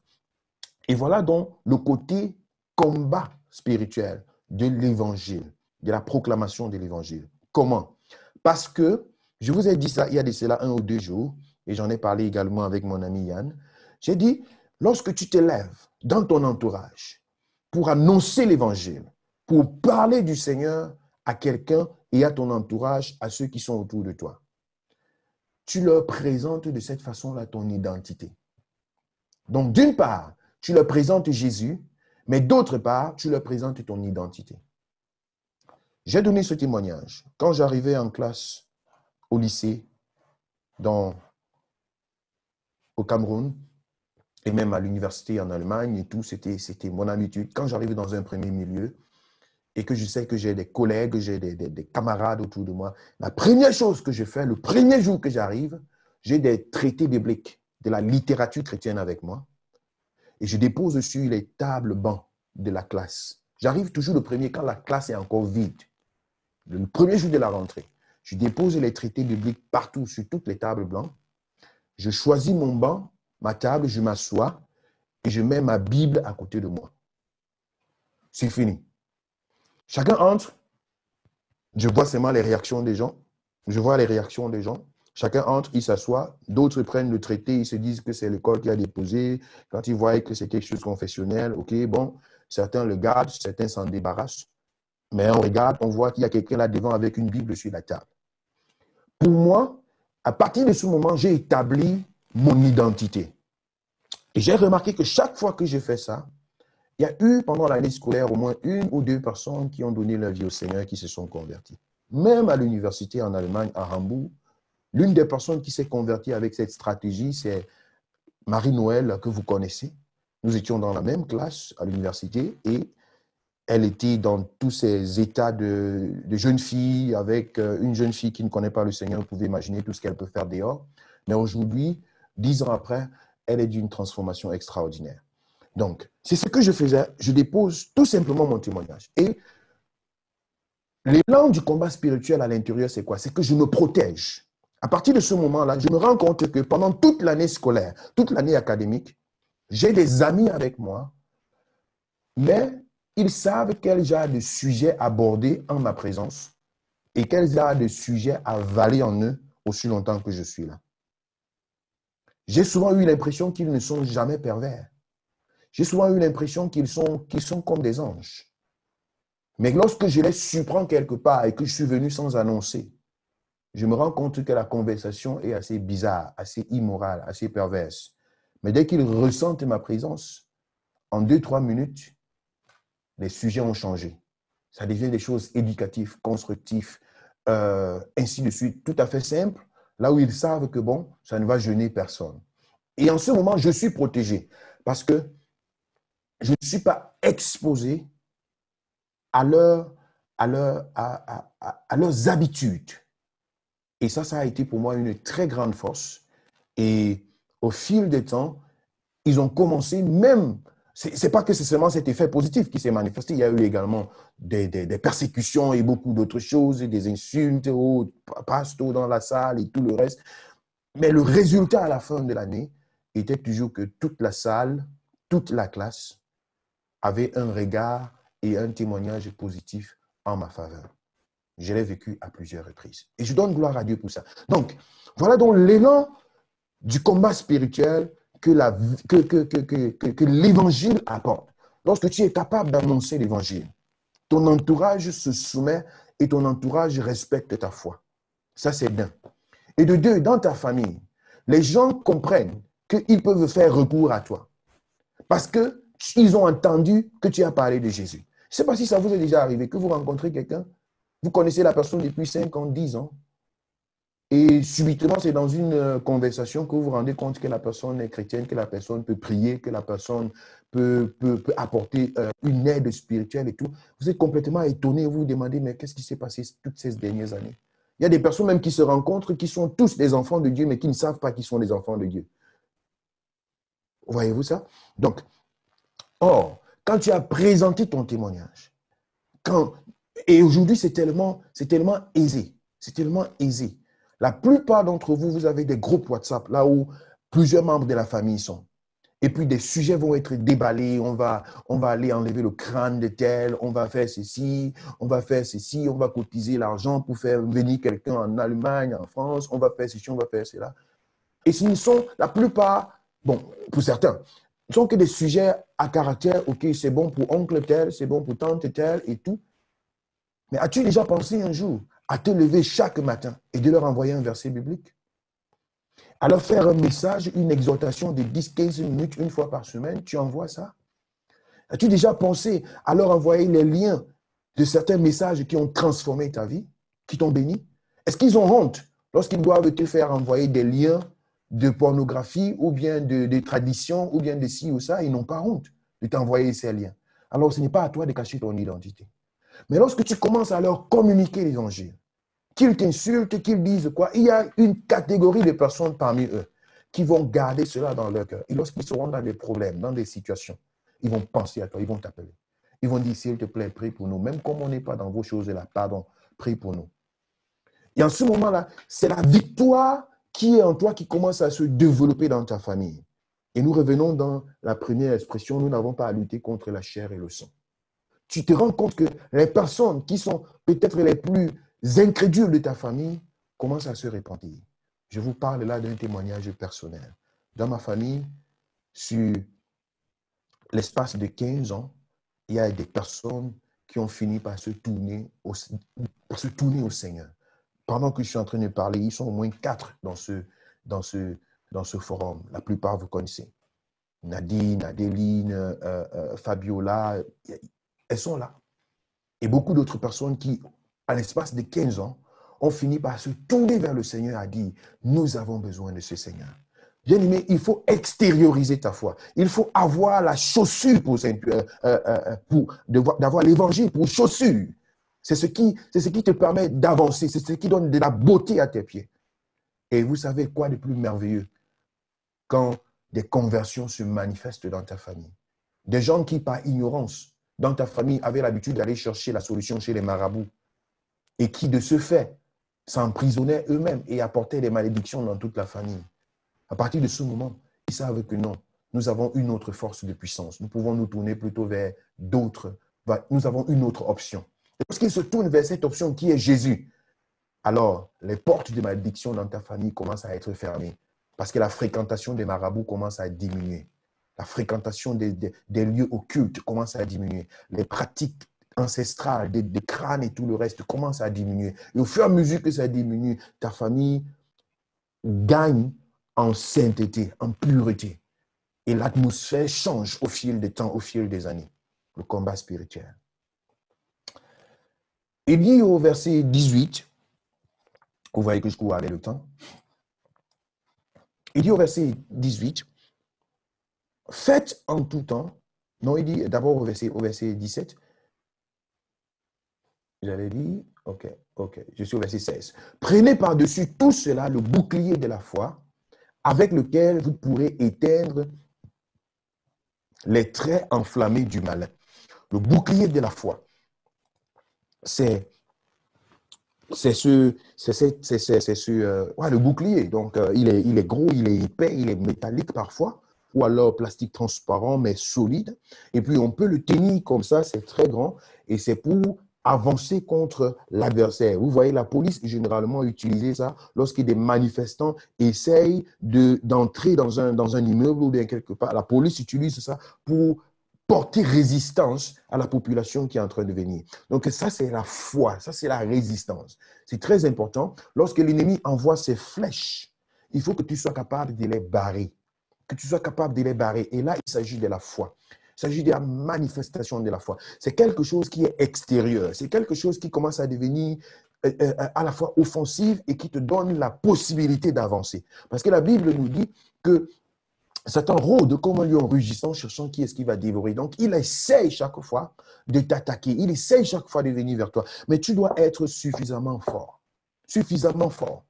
Et voilà donc le côté combat spirituel de l'évangile, de la proclamation de l'évangile. Comment? Parce que, je vous ai dit ça il y a de cela 1 ou 2 jours, et j'en ai parlé également avec mon ami Yann. J'ai dit, lorsque tu te lèves dans ton entourage pour annoncer l'évangile, pour parler du Seigneur à quelqu'un et à ton entourage, à ceux qui sont autour de toi, tu leur présentes de cette façon-là ton identité. Donc, d'une part, tu leur présentes Jésus, mais d'autre part, tu leur présentes ton identité. J'ai donné ce témoignage. Quand j'arrivais en classe au lycée, au Cameroun, et même à l'université en Allemagne et tout, c'était mon habitude. Quand j'arrive dans un premier milieu et que je sais que j'ai des collègues, j'ai des camarades autour de moi, la première chose que je fais, le premier jour que j'arrive, j'ai des traités bibliques, de la littérature chrétienne avec moi. Et je dépose sur les tables bancs de la classe. J'arrive toujours le premier quand la classe est encore vide. Le premier jour de la rentrée. Je dépose les traités bibliques partout, sur toutes les tables blanches. Je choisis mon banc, ma table, je m'assois et je mets ma Bible à côté de moi. C'est fini. Chacun entre. Je vois seulement les réactions des gens. Je vois les réactions des gens. Chacun entre, il s'assoit. D'autres prennent le traité, ils se disent que c'est l'école qui a déposé. Quand ils voient que c'est quelque chose de confessionnel, ok, bon, certains le gardent, certains s'en débarrassent. Mais on regarde, on voit qu'il y a quelqu'un là devant avec une Bible sur la table. Pour moi, à partir de ce moment, j'ai établi mon identité. Et j'ai remarqué que chaque fois que je fais ça, il y a eu pendant l'année scolaire au moins 1 ou 2 personnes qui ont donné leur vie au Seigneur, qui se sont converties. Même à l'université en Allemagne, à Hambourg, l'une des personnes qui s'est convertie avec cette stratégie, c'est Marie-Noël, que vous connaissez. Nous étions dans la même classe à l'université et elle était dans tous ces états de jeune fille, avec une jeune fille qui ne connaît pas le Seigneur. Vous pouvez imaginer tout ce qu'elle peut faire dehors. Mais aujourd'hui, 10 ans après, elle est d'une transformation extraordinaire. Donc, c'est ce que je faisais. Je dépose tout simplement mon témoignage. Et l'élan du combat spirituel à l'intérieur, c'est quoi? C'est que je me protège. À partir de ce moment-là, je me rends compte que pendant toute l'année scolaire, toute l'année académique, j'ai des amis avec moi, mais ils savent quel genre de sujet aborder en ma présence et quel genre de sujet avaler en eux aussi longtemps que je suis là. J'ai souvent eu l'impression qu'ils ne sont jamais pervers. J'ai souvent eu l'impression qu'ils sont comme des anges. Mais lorsque je les surprends quelque part et que je suis venu sans annoncer, je me rends compte que la conversation est assez bizarre, assez immorale, assez perverse. Mais dès qu'ils ressentent ma présence, en 2-3 minutes, les sujets ont changé. Ça devient des choses éducatives, constructives, ainsi de suite, tout à fait simple, là où ils savent que bon, ça ne va gêner personne. Et en ce moment, je suis protégé parce que je ne suis pas exposé à, leur, à leurs habitudes. Et ça a été pour moi une très grande force. Et au fil des temps, ils ont commencé même, c'est pas que c'est seulement cet effet positif qui s'est manifesté, il y a eu également des persécutions et beaucoup d'autres choses, des insultes aux pasteurs dans la salle et tout le reste. Mais le résultat à la fin de l'année était toujours que toute la salle, toute la classe avait un regard et un témoignage positif en ma faveur. Je l'ai vécu à plusieurs reprises. Et je donne gloire à Dieu pour ça. Donc, voilà donc l'élan du combat spirituel que l'évangile apporte. Lorsque tu es capable d'annoncer l'évangile, ton entourage se soumet et ton entourage respecte ta foi. Ça, c'est d'un. Et de deux, dans ta famille, les gens comprennent qu'ils peuvent faire recours à toi parce qu'ils ont entendu que tu as parlé de Jésus. Je ne sais pas si ça vous est déjà arrivé, que vous rencontrez quelqu'un, vous connaissez la personne depuis 5 ans, 10 ans, et subitement, c'est dans une conversation que vous vous rendez compte que la personne est chrétienne, que la personne peut prier, que la personne peut apporter une aide spirituelle et tout. Vous êtes complètement étonné, vous vous demandez, mais qu'est-ce qui s'est passé toutes ces dernières années? Il y a des personnes même qui se rencontrent, qui sont tous des enfants de Dieu, mais qui ne savent pas qu'ils sont des enfants de Dieu. Voyez-vous ça? Donc, or, quand tu as présenté ton témoignage, et aujourd'hui, c'est tellement aisé. C'est tellement aisé. La plupart d'entre vous, vous avez des groupes WhatsApp, là où plusieurs membres de la famille sont. Et puis, des sujets vont être déballés. On va aller enlever le crâne de tel, on va faire ceci, on va faire ceci, on va cotiser l'argent pour faire venir quelqu'un en Allemagne, en France, on va faire ceci, on va faire cela. Et ce sont la plupart, bon, pour certains, ne sont que des sujets à caractère, ok, c'est bon pour oncle tel, c'est bon pour tante tel et tout. Mais as-tu déjà pensé un jour à te lever chaque matin et de leur envoyer un verset biblique? À leur faire un message, une exhortation de 10-15 minutes une fois par semaine, tu envoies ça? As-tu déjà pensé à leur envoyer les liens de certains messages qui ont transformé ta vie, qui t'ont béni? Est-ce qu'ils ont honte lorsqu'ils doivent te faire envoyer des liens de pornographie ou bien de tradition ou bien de ci ou ça? Ils n'ont pas honte de t'envoyer ces liens. Alors, ce n'est pas à toi de cacher ton identité. Mais lorsque tu commences à leur communiquer l'évangile, qu'ils t'insultent, qu'ils disent quoi, il y a une catégorie de personnes parmi eux qui vont garder cela dans leur cœur. Et lorsqu'ils seront dans des problèmes, dans des situations, ils vont penser à toi, ils vont t'appeler. Ils vont dire, s'il te plaît, prie pour nous. Même comme on n'est pas dans vos choses-là, pardon, prie pour nous. Et en ce moment-là, c'est la victoire qui est en toi qui commence à se développer dans ta famille. Et nous revenons dans la première expression, nous n'avons pas à lutter contre la chair et le sang. Tu te rends compte que les personnes qui sont peut-être les plus incrédules de ta famille commencent à se repentir. Je vous parle là d'un témoignage personnel. Dans ma famille, sur l'espace de 15 ans, il y a des personnes qui ont fini par se tourner au Seigneur. Pendant que je suis en train de parler, ils sont au moins 4 dans ce forum. La plupart, vous connaissez. Nadine, Adeline, Fabiola, elles sont là. Et beaucoup d'autres personnes qui, à l'espace de 15 ans, ont fini par se tourner vers le Seigneur et dire, nous avons besoin de ce Seigneur. Bien aimé, il faut extérioriser ta foi. Il faut avoir la chaussure d'avoir l'évangile pour chaussure. C'est ce qui te permet d'avancer. C'est ce qui donne de la beauté à tes pieds. Et vous savez quoi de plus merveilleux quand des conversions se manifestent dans ta famille? Des gens qui, par ignorance, dans ta famille, avaient l'habitude d'aller chercher la solution chez les marabouts et qui, de ce fait, s'emprisonnaient eux-mêmes et apportaient des malédictions dans toute la famille. À partir de ce moment, ils savent que non, nous avons une autre force de puissance. Nous pouvons nous tourner plutôt vers d'autres. Nous avons une autre option. Et lorsqu'ils se tournent vers cette option qui est Jésus, alors les portes de malédiction dans ta famille commencent à être fermées parce que la fréquentation des marabouts commence à diminuer. La fréquentation des lieux occultes commence à diminuer. Les pratiques ancestrales, des crânes et tout le reste commencent à diminuer. Et au fur et à mesure que ça diminue, ta famille gagne en sainteté, en pureté. Et l'atmosphère change au fil des temps, au fil des années. Le combat spirituel. Il dit au verset 18, vous voyez que je cours avec le temps. Il dit au verset 18, faites en tout temps, non, il dit d'abord au verset 17, J'avais dit, ok, je suis au verset 16. Prenez par-dessus tout cela le bouclier de la foi, avec lequel vous pourrez éteindre les traits enflammés du malin. Le bouclier de la foi, c'est le bouclier. Donc, il est gros, il est épais, il est métallique parfois, ou alors plastique transparent, mais solide. Et puis, on peut le tenir comme ça, c'est très grand, et c'est pour avancer contre l'adversaire. Vous voyez, la police, généralement, utilise ça lorsque des manifestants essayent d'entrer dans un immeuble ou bien quelque part. La police utilise ça pour porter résistance à la population qui est en train de venir. Donc ça, c'est la foi, ça, c'est la résistance. C'est très important. Lorsque l'ennemi envoie ses flèches, il faut que tu sois capable de les barrer. Que tu sois capable de les barrer. Et là, il s'agit de la foi. Il s'agit de la manifestation de la foi. C'est quelque chose qui est extérieur. C'est quelque chose qui commence à devenir à la fois offensive et qui te donne la possibilité d'avancer. Parce que la Bible nous dit que Satan rôde comme un lion rugissant, cherchant qui est-ce qui va dévorer. Donc, il essaye chaque fois de t'attaquer. Il essaye chaque fois de venir vers toi. Mais tu dois être suffisamment fort. Suffisamment fort.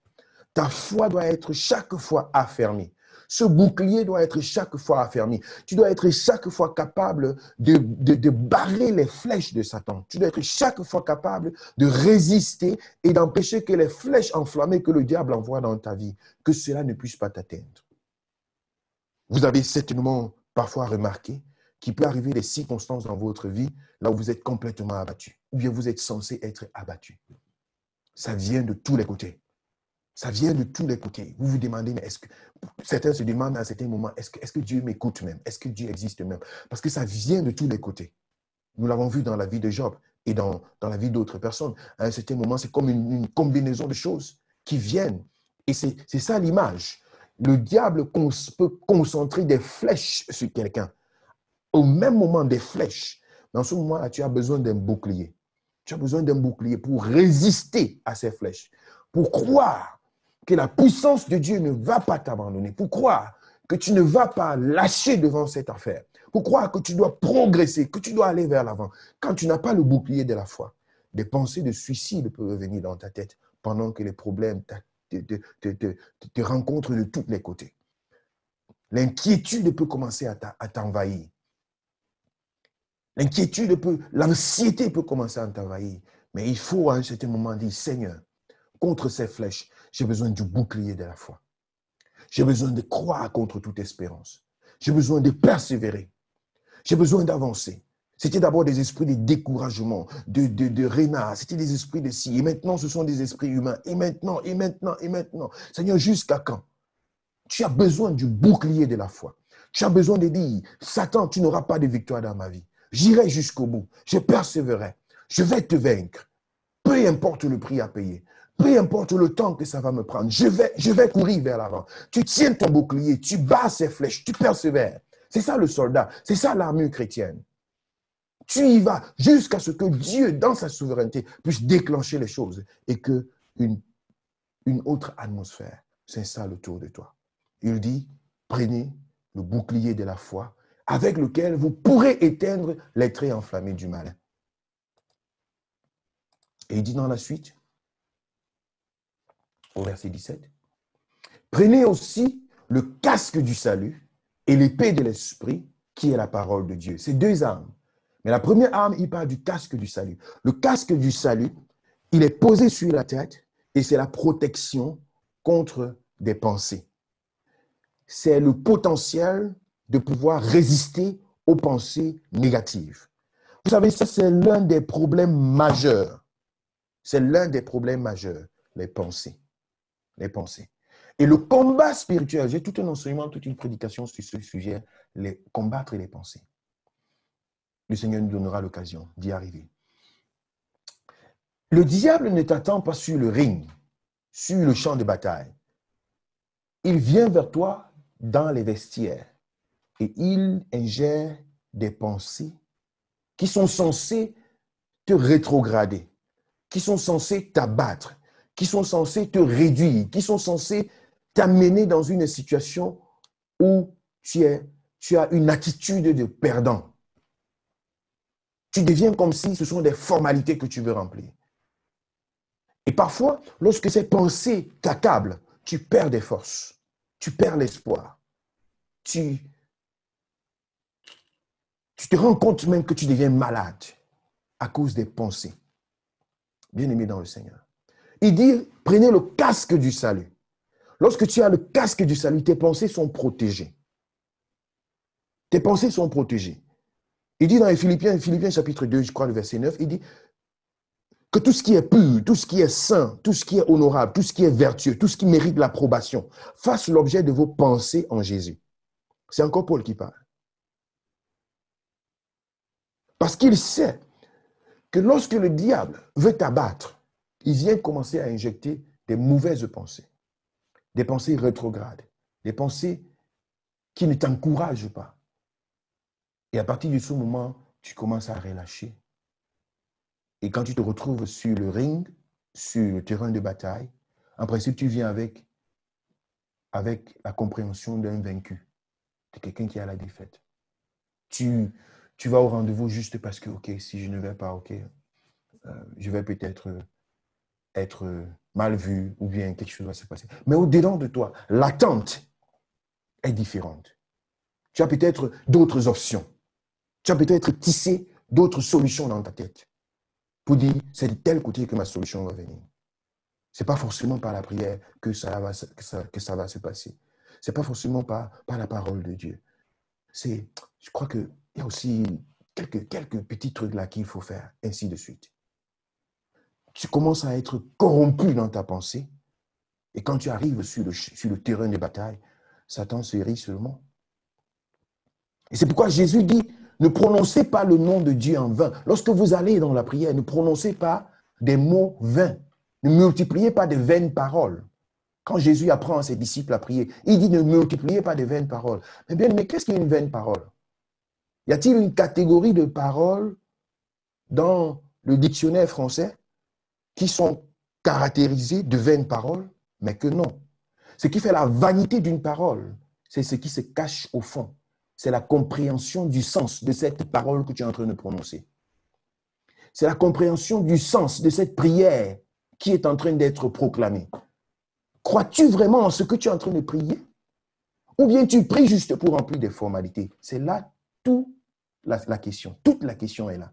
Ta foi doit être chaque fois affermie. Ce bouclier doit être chaque fois affermi. Tu dois être chaque fois capable de barrer les flèches de Satan. Tu dois être chaque fois capable de résister et d'empêcher que les flèches enflammées que le diable envoie dans ta vie, que cela ne puisse pas t'atteindre. Vous avez certainement parfois remarqué qu'il peut arriver des circonstances dans votre vie là où vous êtes complètement abattu, ou bien vous êtes censé être abattu. Ça vient de tous les côtés. Ça vient de tous les côtés. Vous vous demandez, mais est-ce que... Certains se demandent à certains moments, est-ce que Dieu m'écoute même? Est-ce que Dieu existe même? Parce que ça vient de tous les côtés. Nous l'avons vu dans la vie de Job et dans la vie d'autres personnes. À un certain moment, c'est comme une combinaison de choses qui viennent. Et c'est ça l'image. Le diable peut concentrer des flèches sur quelqu'un. Au même moment, des flèches. Dans ce moment-là, tu as besoin d'un bouclier. Tu as besoin d'un bouclier pour résister à ces flèches. Pour croire que la puissance de Dieu ne va pas t'abandonner. Pour croire que tu ne vas pas lâcher devant cette affaire. Pour croire que tu dois progresser, que tu dois aller vers l'avant. Quand tu n'as pas le bouclier de la foi, des pensées de suicide peuvent venir dans ta tête pendant que les problèmes te rencontrent de tous les côtés. L'inquiétude peut commencer à t'envahir. L'anxiété peut commencer à t'envahir. Mais il faut à un certain moment dire, Seigneur, contre ces flèches, j'ai besoin du bouclier de la foi. J'ai besoin de croire contre toute espérance. J'ai besoin de persévérer. J'ai besoin d'avancer. C'était d'abord des esprits de découragement, de renard. C'était des esprits de ci. Et maintenant, ce sont des esprits humains. Et maintenant. Seigneur, jusqu'à quand? Tu as besoin du bouclier de la foi. Tu as besoin de dire, Satan, tu n'auras pas de victoire dans ma vie. J'irai jusqu'au bout. Je persévérerai. Je vais te vaincre. Peu importe le prix à payer. Peu importe le temps que ça va me prendre. Je vais courir vers l'avant. Tu tiens ton bouclier. Tu bats ces flèches. Tu persévères. C'est ça le soldat. C'est ça l'armure chrétienne. Tu y vas jusqu'à ce que Dieu, dans sa souveraineté, puisse déclencher les choses et que une autre atmosphère s'installe autour de toi. Il dit, prenez le bouclier de la foi avec lequel vous pourrez éteindre les traits enflammés du malin. Et il dit dans la suite, au verset 17, prenez aussi le casque du salut et l'épée de l'esprit qui est la parole de Dieu. C'est deux armes. Mais la première arme, il parle du casque du salut. Le casque du salut, il est posé sur la tête et c'est la protection contre des pensées. C'est le potentiel de pouvoir résister aux pensées négatives. Vous savez, ça c'est l'un des problèmes majeurs. C'est l'un des problèmes majeurs, les pensées. Les pensées. Et le combat spirituel, j'ai tout un enseignement, toute une prédication sur ce sujet, combattre les pensées. Le Seigneur nous donnera l'occasion d'y arriver. Le diable ne t'attend pas sur le ring, sur le champ de bataille. Il vient vers toi dans les vestiaires et il ingère des pensées qui sont censées te rétrograder, qui sont censées t'abattre, qui sont censées te réduire, qui sont censées t'amener dans une situation où tu as une attitude de perdant. Tu deviens comme si ce sont des formalités que tu veux remplir. Et parfois, lorsque ces pensées t'accablent, tu perds des forces, tu perds l'espoir, tu, tu te rends compte même que tu deviens malade à cause des pensées. Bien-aimé dans le Seigneur. Il dit, prenez le casque du salut. Lorsque tu as le casque du salut, tes pensées sont protégées. Tes pensées sont protégées. Il dit dans les Philippiens chapitre 2, je crois, le verset 9, il dit que tout ce qui est pur, tout ce qui est saint, tout ce qui est honorable, tout ce qui est vertueux, tout ce qui mérite l'approbation, fasse l'objet de vos pensées en Jésus. C'est encore Paul qui parle. Parce qu'il sait que lorsque le diable veut t'abattre, il vient commencer à injecter des mauvaises pensées, des pensées rétrogrades, des pensées qui ne t'encouragent pas. Et à partir de ce moment, tu commences à relâcher. Et quand tu te retrouves sur le ring, sur le terrain de bataille, en principe, tu viens avec la compréhension d'un vaincu, de quelqu'un qui a la défaite. Tu vas au rendez-vous juste parce que, OK, si je ne vais pas, OK, je vais peut-être être mal vu ou bien quelque chose va se passer. Mais au-dedans de toi, l'attente est différente. Tu as peut-être d'autres options. Tu as peut-être tissé d'autres solutions dans ta tête pour dire, c'est de tel côté que ma solution va venir. Ce n'est pas forcément par la prière que ça va se passer. Ce n'est pas forcément par la parole de Dieu. Je crois qu'il y a aussi quelques petits trucs là qu'il faut faire, ainsi de suite. Tu commences à être corrompu dans ta pensée et quand tu arrives sur le terrain de bataille, Satan se rit seulement. Et c'est pourquoi Jésus dit, ne prononcez pas le nom de Dieu en vain. Lorsque vous allez dans la prière, ne prononcez pas des mots vains. Ne multipliez pas de vaines paroles. Quand Jésus apprend à ses disciples à prier, il dit ne multipliez pas de vaines paroles. Mais bien, mais qu'est-ce qu'une vaine parole? Y a-t-il une catégorie de paroles dans le dictionnaire français qui sont caractérisées de vaines paroles? Mais que non. Ce qui fait la vanité d'une parole, c'est ce qui se cache au fond. C'est la compréhension du sens de cette parole que tu es en train de prononcer. C'est la compréhension du sens de cette prière qui est en train d'être proclamée. Crois-tu vraiment en ce que tu es en train de prier? Ou bien tu pries juste pour remplir des formalités? C'est là toute la question. Toute la question est là.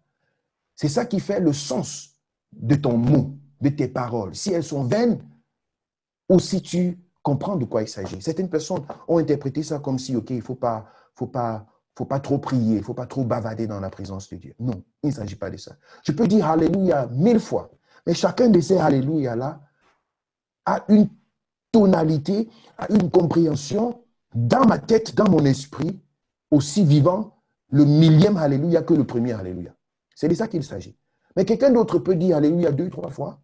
C'est ça qui fait le sens de ton mot, de tes paroles. Si elles sont vaines ou si tu comprends de quoi il s'agit. Certaines personnes ont interprété ça comme si, OK, il ne faut pas trop prier, il ne faut pas trop bavader dans la présence de Dieu. Non, il ne s'agit pas de ça. Je peux dire Alléluia 1000 fois, mais chacun de ces Alléluia-là a une tonalité, a une compréhension dans ma tête, dans mon esprit, aussi vivant le millième Alléluia que le premier Alléluia. C'est de ça qu'il s'agit. Mais quelqu'un d'autre peut dire Alléluia 2, 3 fois,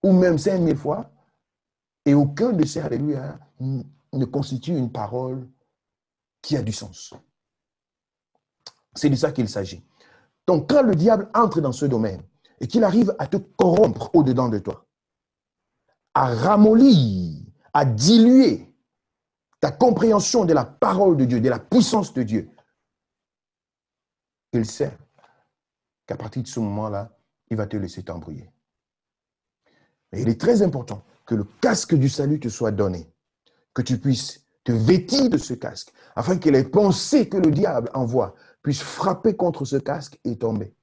ou même 5000 fois, et aucun de ces Alléluia ne constitue une parole qui a du sens. C'est de ça qu'il s'agit. Donc, quand le diable entre dans ce domaine et qu'il arrive à te corrompre au-dedans de toi, à ramollir, à diluer ta compréhension de la parole de Dieu, de la puissance de Dieu, il sait qu'à partir de ce moment-là, il va te laisser t'embrouiller. Mais il est très important que le casque du salut te soit donné, que tu puisses te vêtir de ce casque, afin que les pensées que le diable envoie puissent frapper contre ce casque et tomber.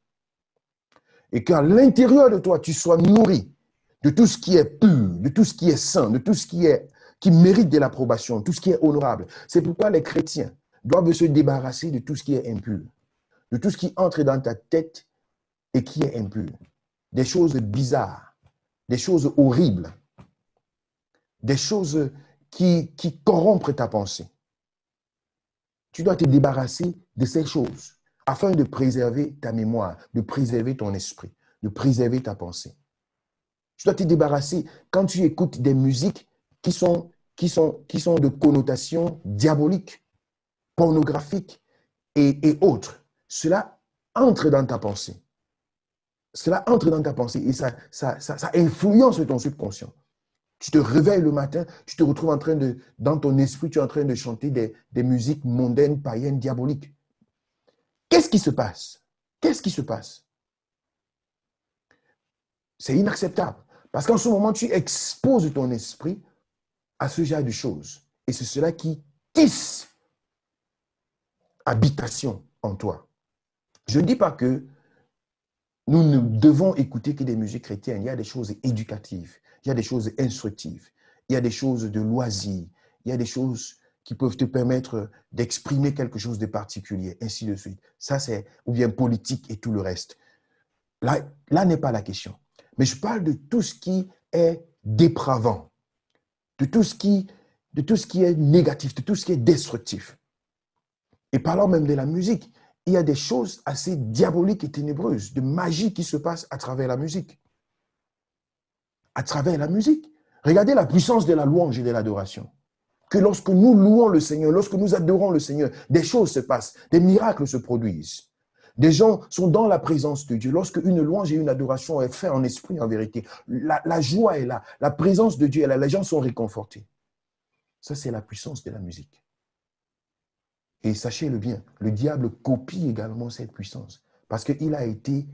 Et qu'à l'intérieur de toi, tu sois nourri de tout ce qui est pur, de tout ce qui est saint, de tout ce qui mérite de l'approbation, tout ce qui est honorable. C'est pourquoi les chrétiens doivent se débarrasser de tout ce qui est impur, de tout ce qui entre dans ta tête et qui est impur. Des choses bizarres, des choses horribles, des choses qui corrompent ta pensée. Tu dois te débarrasser de ces choses afin de préserver ta mémoire, de préserver ton esprit, de préserver ta pensée. Tu dois te débarrasser quand tu écoutes des musiques qui sont de connotation diabolique, pornographique et autres. Cela entre dans ta pensée. Cela entre dans ta pensée et ça influence ton subconscient. Tu te réveilles le matin, tu te retrouves dans ton esprit, tu es en train de chanter des musiques mondaines, païennes, diaboliques. Qu'est-ce qui se passe? Qu'est-ce qui se passe? C'est inacceptable. Parce qu'en ce moment, tu exposes ton esprit à ce genre de choses. Et c'est cela qui tisse habitation en toi. Je ne dis pas que nous ne devons écouter que des musiques chrétiennes. Il y a des choses éducatives, il y a des choses instructives, il y a des choses de loisirs, il y a des choses qui peuvent te permettre d'exprimer quelque chose de particulier, ainsi de suite. Ça, c'est, ou bien politique et tout le reste. Là n'est pas la question. Mais je parle de tout ce qui est dépravant, de tout ce qui est négatif, de tout ce qui est destructif. Et parlant même de la musique, il y a des choses assez diaboliques et ténébreuses, de magie qui se passe à travers la musique. À travers la musique. Regardez la puissance de la louange et de l'adoration. Que lorsque nous louons le Seigneur, lorsque nous adorons le Seigneur, des choses se passent, des miracles se produisent. Des gens sont dans la présence de Dieu. Lorsque une louange et une adoration est faite en esprit, en vérité, la joie est là, la présence de Dieu est là, les gens sont réconfortés. Ça, c'est la puissance de la musique. Et sachez-le bien, le diable copie également cette puissance. Parce qu'il a été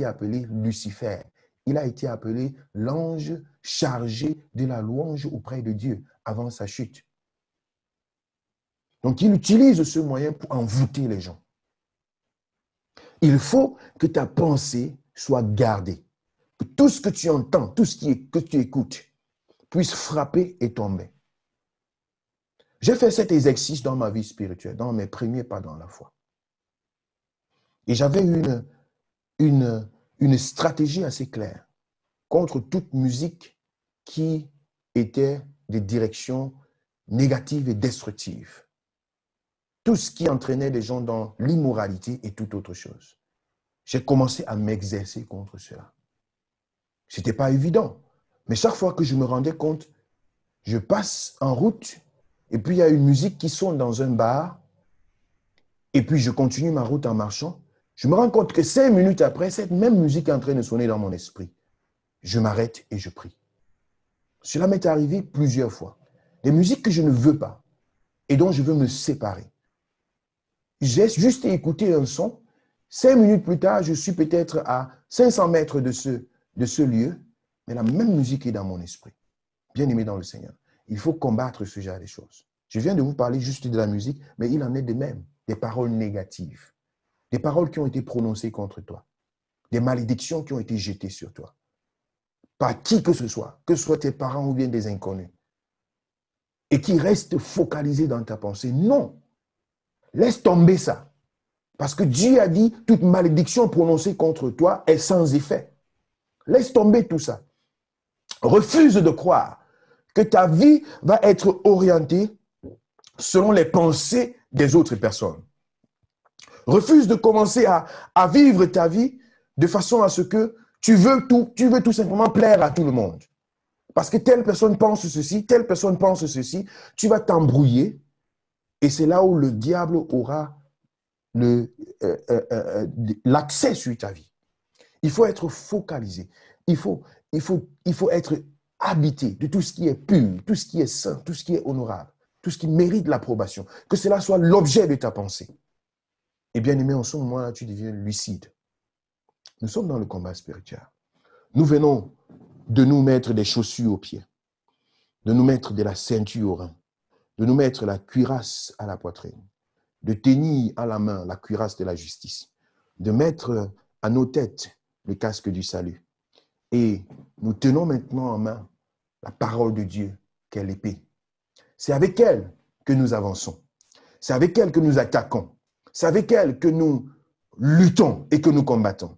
appelé Lucifer. Il a été appelé l'ange chargé de la louange auprès de Dieu avant sa chute. Donc, il utilise ce moyen pour envoûter les gens. Il faut que ta pensée soit gardée. Que tout ce que tu entends, tout ce que tu écoutes, puisse frapper et tomber. J'ai fait cet exercice dans ma vie spirituelle, dans mes premiers pas dans la foi. Et j'avais une stratégie assez claire contre toute musique qui était des directions négatives et destructives. Tout ce qui entraînait les gens dans l'immoralité et toute autre chose. J'ai commencé à m'exercer contre cela. Ce n'était pas évident. Mais chaque fois que je me rendais compte, je passe en route et puis il y a une musique qui sonne dans un bar et puis je continue ma route en marchant. Je me rends compte que 5 minutes après, cette même musique est en train de sonner dans mon esprit. Je m'arrête et je prie. Cela m'est arrivé plusieurs fois. Des musiques que je ne veux pas et dont je veux me séparer. J'ai juste écouté un son. 5 minutes plus tard, je suis peut-être à 500 mètres de ce lieu, mais la même musique est dans mon esprit. Bien-aimé dans le Seigneur, il faut combattre ce genre de choses. Je viens de vous parler juste de la musique, mais il en est de même. Des paroles négatives, des paroles qui ont été prononcées contre toi, des malédictions qui ont été jetées sur toi, par qui que ce soit tes parents ou bien des inconnus, et qui restent focalisés dans ta pensée. Non, laisse tomber ça. Parce que Dieu a dit, toute malédiction prononcée contre toi est sans effet. Laisse tomber tout ça. Refuse de croire que ta vie va être orientée selon les pensées des autres personnes. Refuse de commencer à vivre ta vie de façon à ce que tu veux tout simplement plaire à tout le monde. Parce que telle personne pense ceci, telle personne pense ceci, tu vas t'embrouiller et c'est là où le diable aura l'accès sur ta vie. Il faut être focalisé. Il faut être habité de tout ce qui est pur, tout ce qui est saint, tout ce qui est honorable, tout ce qui mérite l'approbation. Que cela soit l'objet de ta pensée. Et bien aimé, en ce moment-là, tu deviens lucide. Nous sommes dans le combat spirituel. Nous venons de nous mettre des chaussures aux pieds, de nous mettre de la ceinture au rein, de nous mettre la cuirasse à la poitrine, de tenir à la main la cuirasse de la justice, de mettre à nos têtes le casque du salut. Et nous tenons maintenant en main la parole de Dieu, qu'est l'épée. C'est avec elle que nous avançons. C'est avec elle que nous attaquons. C'est avec elle que nous luttons et que nous combattons.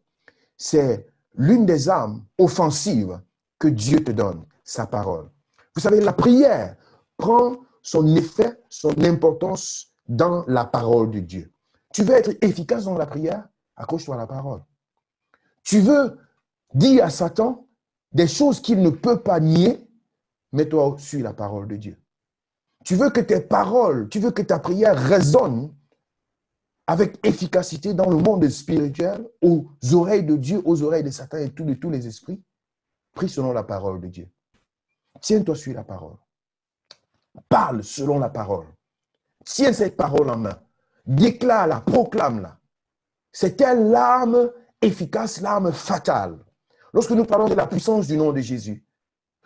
C'est l'une des armes offensives que Dieu te donne, sa parole. Vous savez, la prière prend son effet, son importance dans la parole de Dieu. Tu veux être efficace dans la prière? Accroche-toi à la parole. Tu veux dire à Satan des choses qu'il ne peut pas nier? Mets-toi sur la parole de Dieu. Tu veux que tes paroles, tu veux que ta prière résonne avec efficacité dans le monde spirituel, aux oreilles de Dieu, aux oreilles de Satan et de tous les esprits? Prie selon la parole de Dieu. Tiens-toi sur la parole. Parle selon la parole. Tiens cette parole en main. Déclare-la, proclame-la. C'est telle l'arme efficace, l'arme fatale. Lorsque nous parlons de la puissance du nom de Jésus,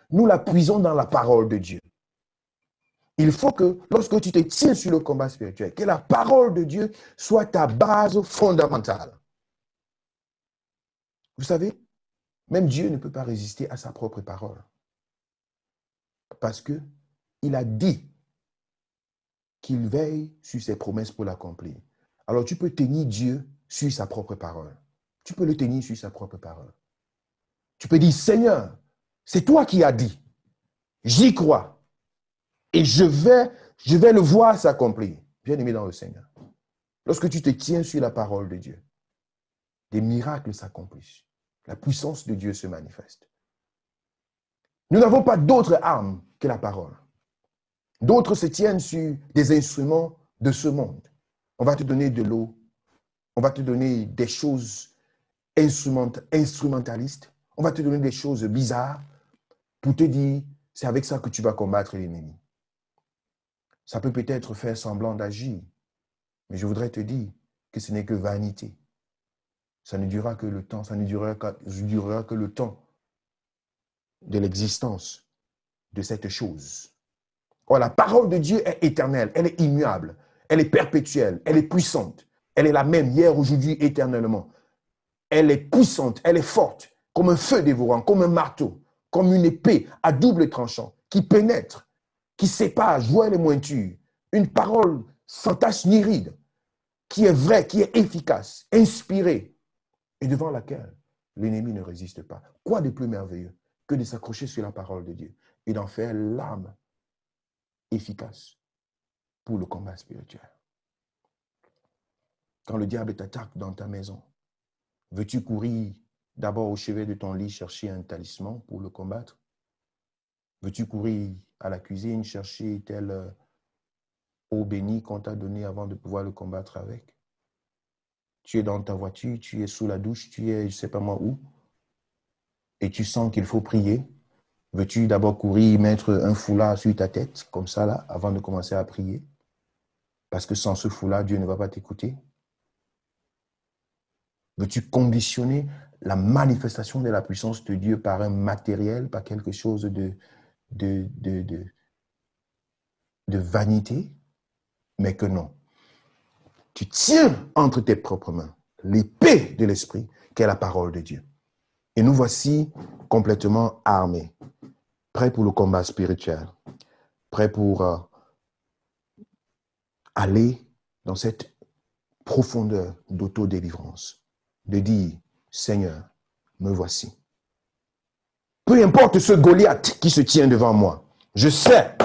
nous la puisons dans la parole de Dieu. Il faut que, lorsque tu te tiens sur le combat spirituel, que la parole de Dieu soit ta base fondamentale. Vous savez, même Dieu ne peut pas résister à sa propre parole. Parce qu'il a dit qu'il veille sur ses promesses pour l'accomplir. Alors tu peux tenir Dieu sur sa propre parole. Tu peux le tenir sur sa propre parole. Tu peux dire, Seigneur, c'est toi qui as dit. J'y crois. Et je vais le voir s'accomplir. Bien-aimé dans le Seigneur. Lorsque tu te tiens sur la parole de Dieu, des miracles s'accomplissent. La puissance de Dieu se manifeste. Nous n'avons pas d'autre arme que la parole. D'autres se tiennent sur des instruments de ce monde. On va te donner de l'eau. On va te donner des choses instrumentalistes. On va te donner des choses bizarres pour te dire, c'est avec ça que tu vas combattre l'ennemi. Ça peut peut-être faire semblant d'agir, mais je voudrais te dire que ce n'est que vanité. Ça ne durera que le temps, ça ne durera que le temps de l'existence de cette chose. Or, la parole de Dieu est éternelle, elle est immuable, elle est perpétuelle, elle est puissante. Elle est la même hier, aujourd'hui, éternellement. Elle est puissante, elle est forte, comme un feu dévorant, comme un marteau, comme une épée à double tranchant, qui pénètre, qui sépare joie et mointure. Une parole sans tache ni ride, qui est vraie, qui est efficace, inspirée, et devant laquelle l'ennemi ne résiste pas. Quoi de plus merveilleux que de s'accrocher sur la parole de Dieu et d'en faire l'arme efficace pour le combat spirituel. Quand le diable t'attaque dans ta maison, veux-tu courir d'abord au chevet de ton lit chercher un talisman pour le combattre? Veux-tu courir à la cuisine chercher telle eau bénie qu'on t'a donnée avant de pouvoir le combattre avec? Tu es dans ta voiture, tu es sous la douche, tu es je ne sais pas moi où, et tu sens qu'il faut prier. Veux-tu d'abord courir mettre un foulard sur ta tête, comme ça là, avant de commencer à prier? Parce que sans ce foulard, Dieu ne va pas t'écouter. Veux-tu conditionner la manifestation de la puissance de Dieu par un matériel, par quelque chose de vanité? Mais que non. Tu tiens entre tes propres mains l'épée de l'esprit, qui est la parole de Dieu. Et nous voici complètement armés, prêts pour le combat spirituel, prêts pour aller dans cette profondeur d'autodélivrance, de dire, Seigneur, me voici. Peu importe ce Goliath qui se tient devant moi, je sais,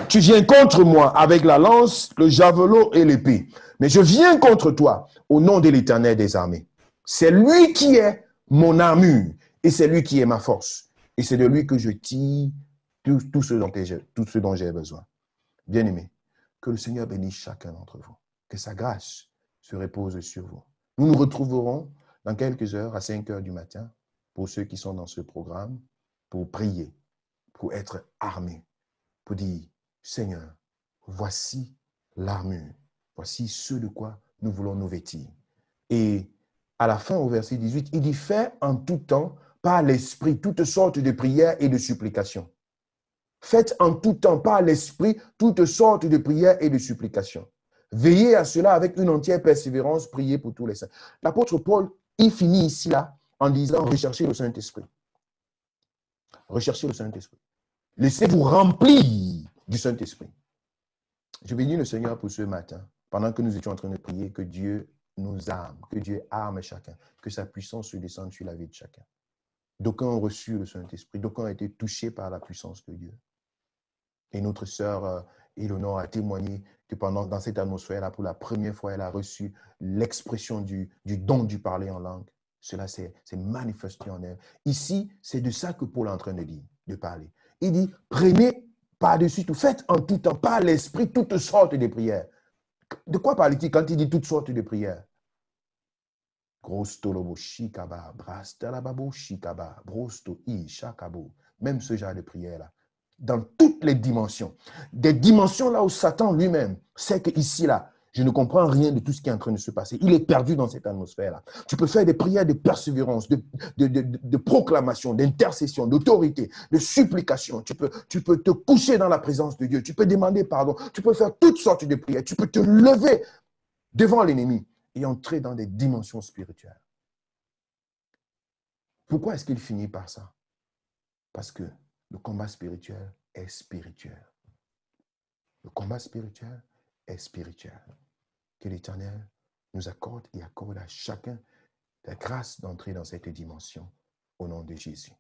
tu viens contre moi avec la lance, le javelot et l'épée. Mais je viens contre toi au nom de l'Éternel des armées. C'est lui qui est mon armure et c'est lui qui est ma force. Et c'est de lui que je tire tout ce dont j'ai besoin. Bien-aimés, que le Seigneur bénisse chacun d'entre vous. Que sa grâce se repose sur vous. Nous nous retrouverons dans quelques heures à 5 heures du matin pour ceux qui sont dans ce programme, pour prier, pour être armés, pour dire, Seigneur, voici l'armure. Voici ce de quoi nous voulons nous vêtir. Et à la fin, au verset 18, il dit, fais en tout temps, par l'esprit, toutes sortes de prières et de supplications. Faites en tout temps, par l'esprit, toutes sortes de prières et de supplications. Veillez à cela avec une entière persévérance, priez pour tous les saints. L'apôtre Paul, il finit ici là en disant, recherchez le Saint-Esprit. Recherchez le Saint-Esprit. Laissez-vous remplir du Saint-Esprit. Je bénis le Seigneur pour ce matin, pendant que nous étions en train de prier, que Dieu nous arme, que Dieu arme chacun, que sa puissance se descende sur la vie de chacun. D'aucuns ont reçu le Saint-Esprit, d'aucuns ont été touchés par la puissance de Dieu. Et notre sœur Éléonore a témoigné que dans cette atmosphère-là, pour la première fois, elle a reçu l'expression du don du parler en langue. Cela s'est manifesté en elle. Ici, c'est de ça que Paul est en train de dire, de parler. Il dit, prenez par-dessus tout, faites en tout temps, par l'esprit, toutes sortes de prières. De quoi parle-t-il quand il dit toutes sortes de prières? Même ce genre de prière-là. Dans toutes les dimensions. Des dimensions là où Satan lui-même sait qu'ici, là, Je ne comprends rien de tout ce qui est en train de se passer. Il est perdu dans cette atmosphère-là. Tu peux faire des prières de persévérance, de proclamation, d'intercession, d'autorité, de supplication. Tu peux te coucher dans la présence de Dieu. Tu peux demander pardon. Tu peux faire toutes sortes de prières. Tu peux te lever devant l'ennemi et entrer dans des dimensions spirituelles. Pourquoi est-ce qu'il finit par ça? Parce que le combat spirituel est spirituel. Le combat spirituel est spirituel. Que l'Éternel nous accorde et accorde à chacun la grâce d'entrer dans cette dimension au nom de Jésus.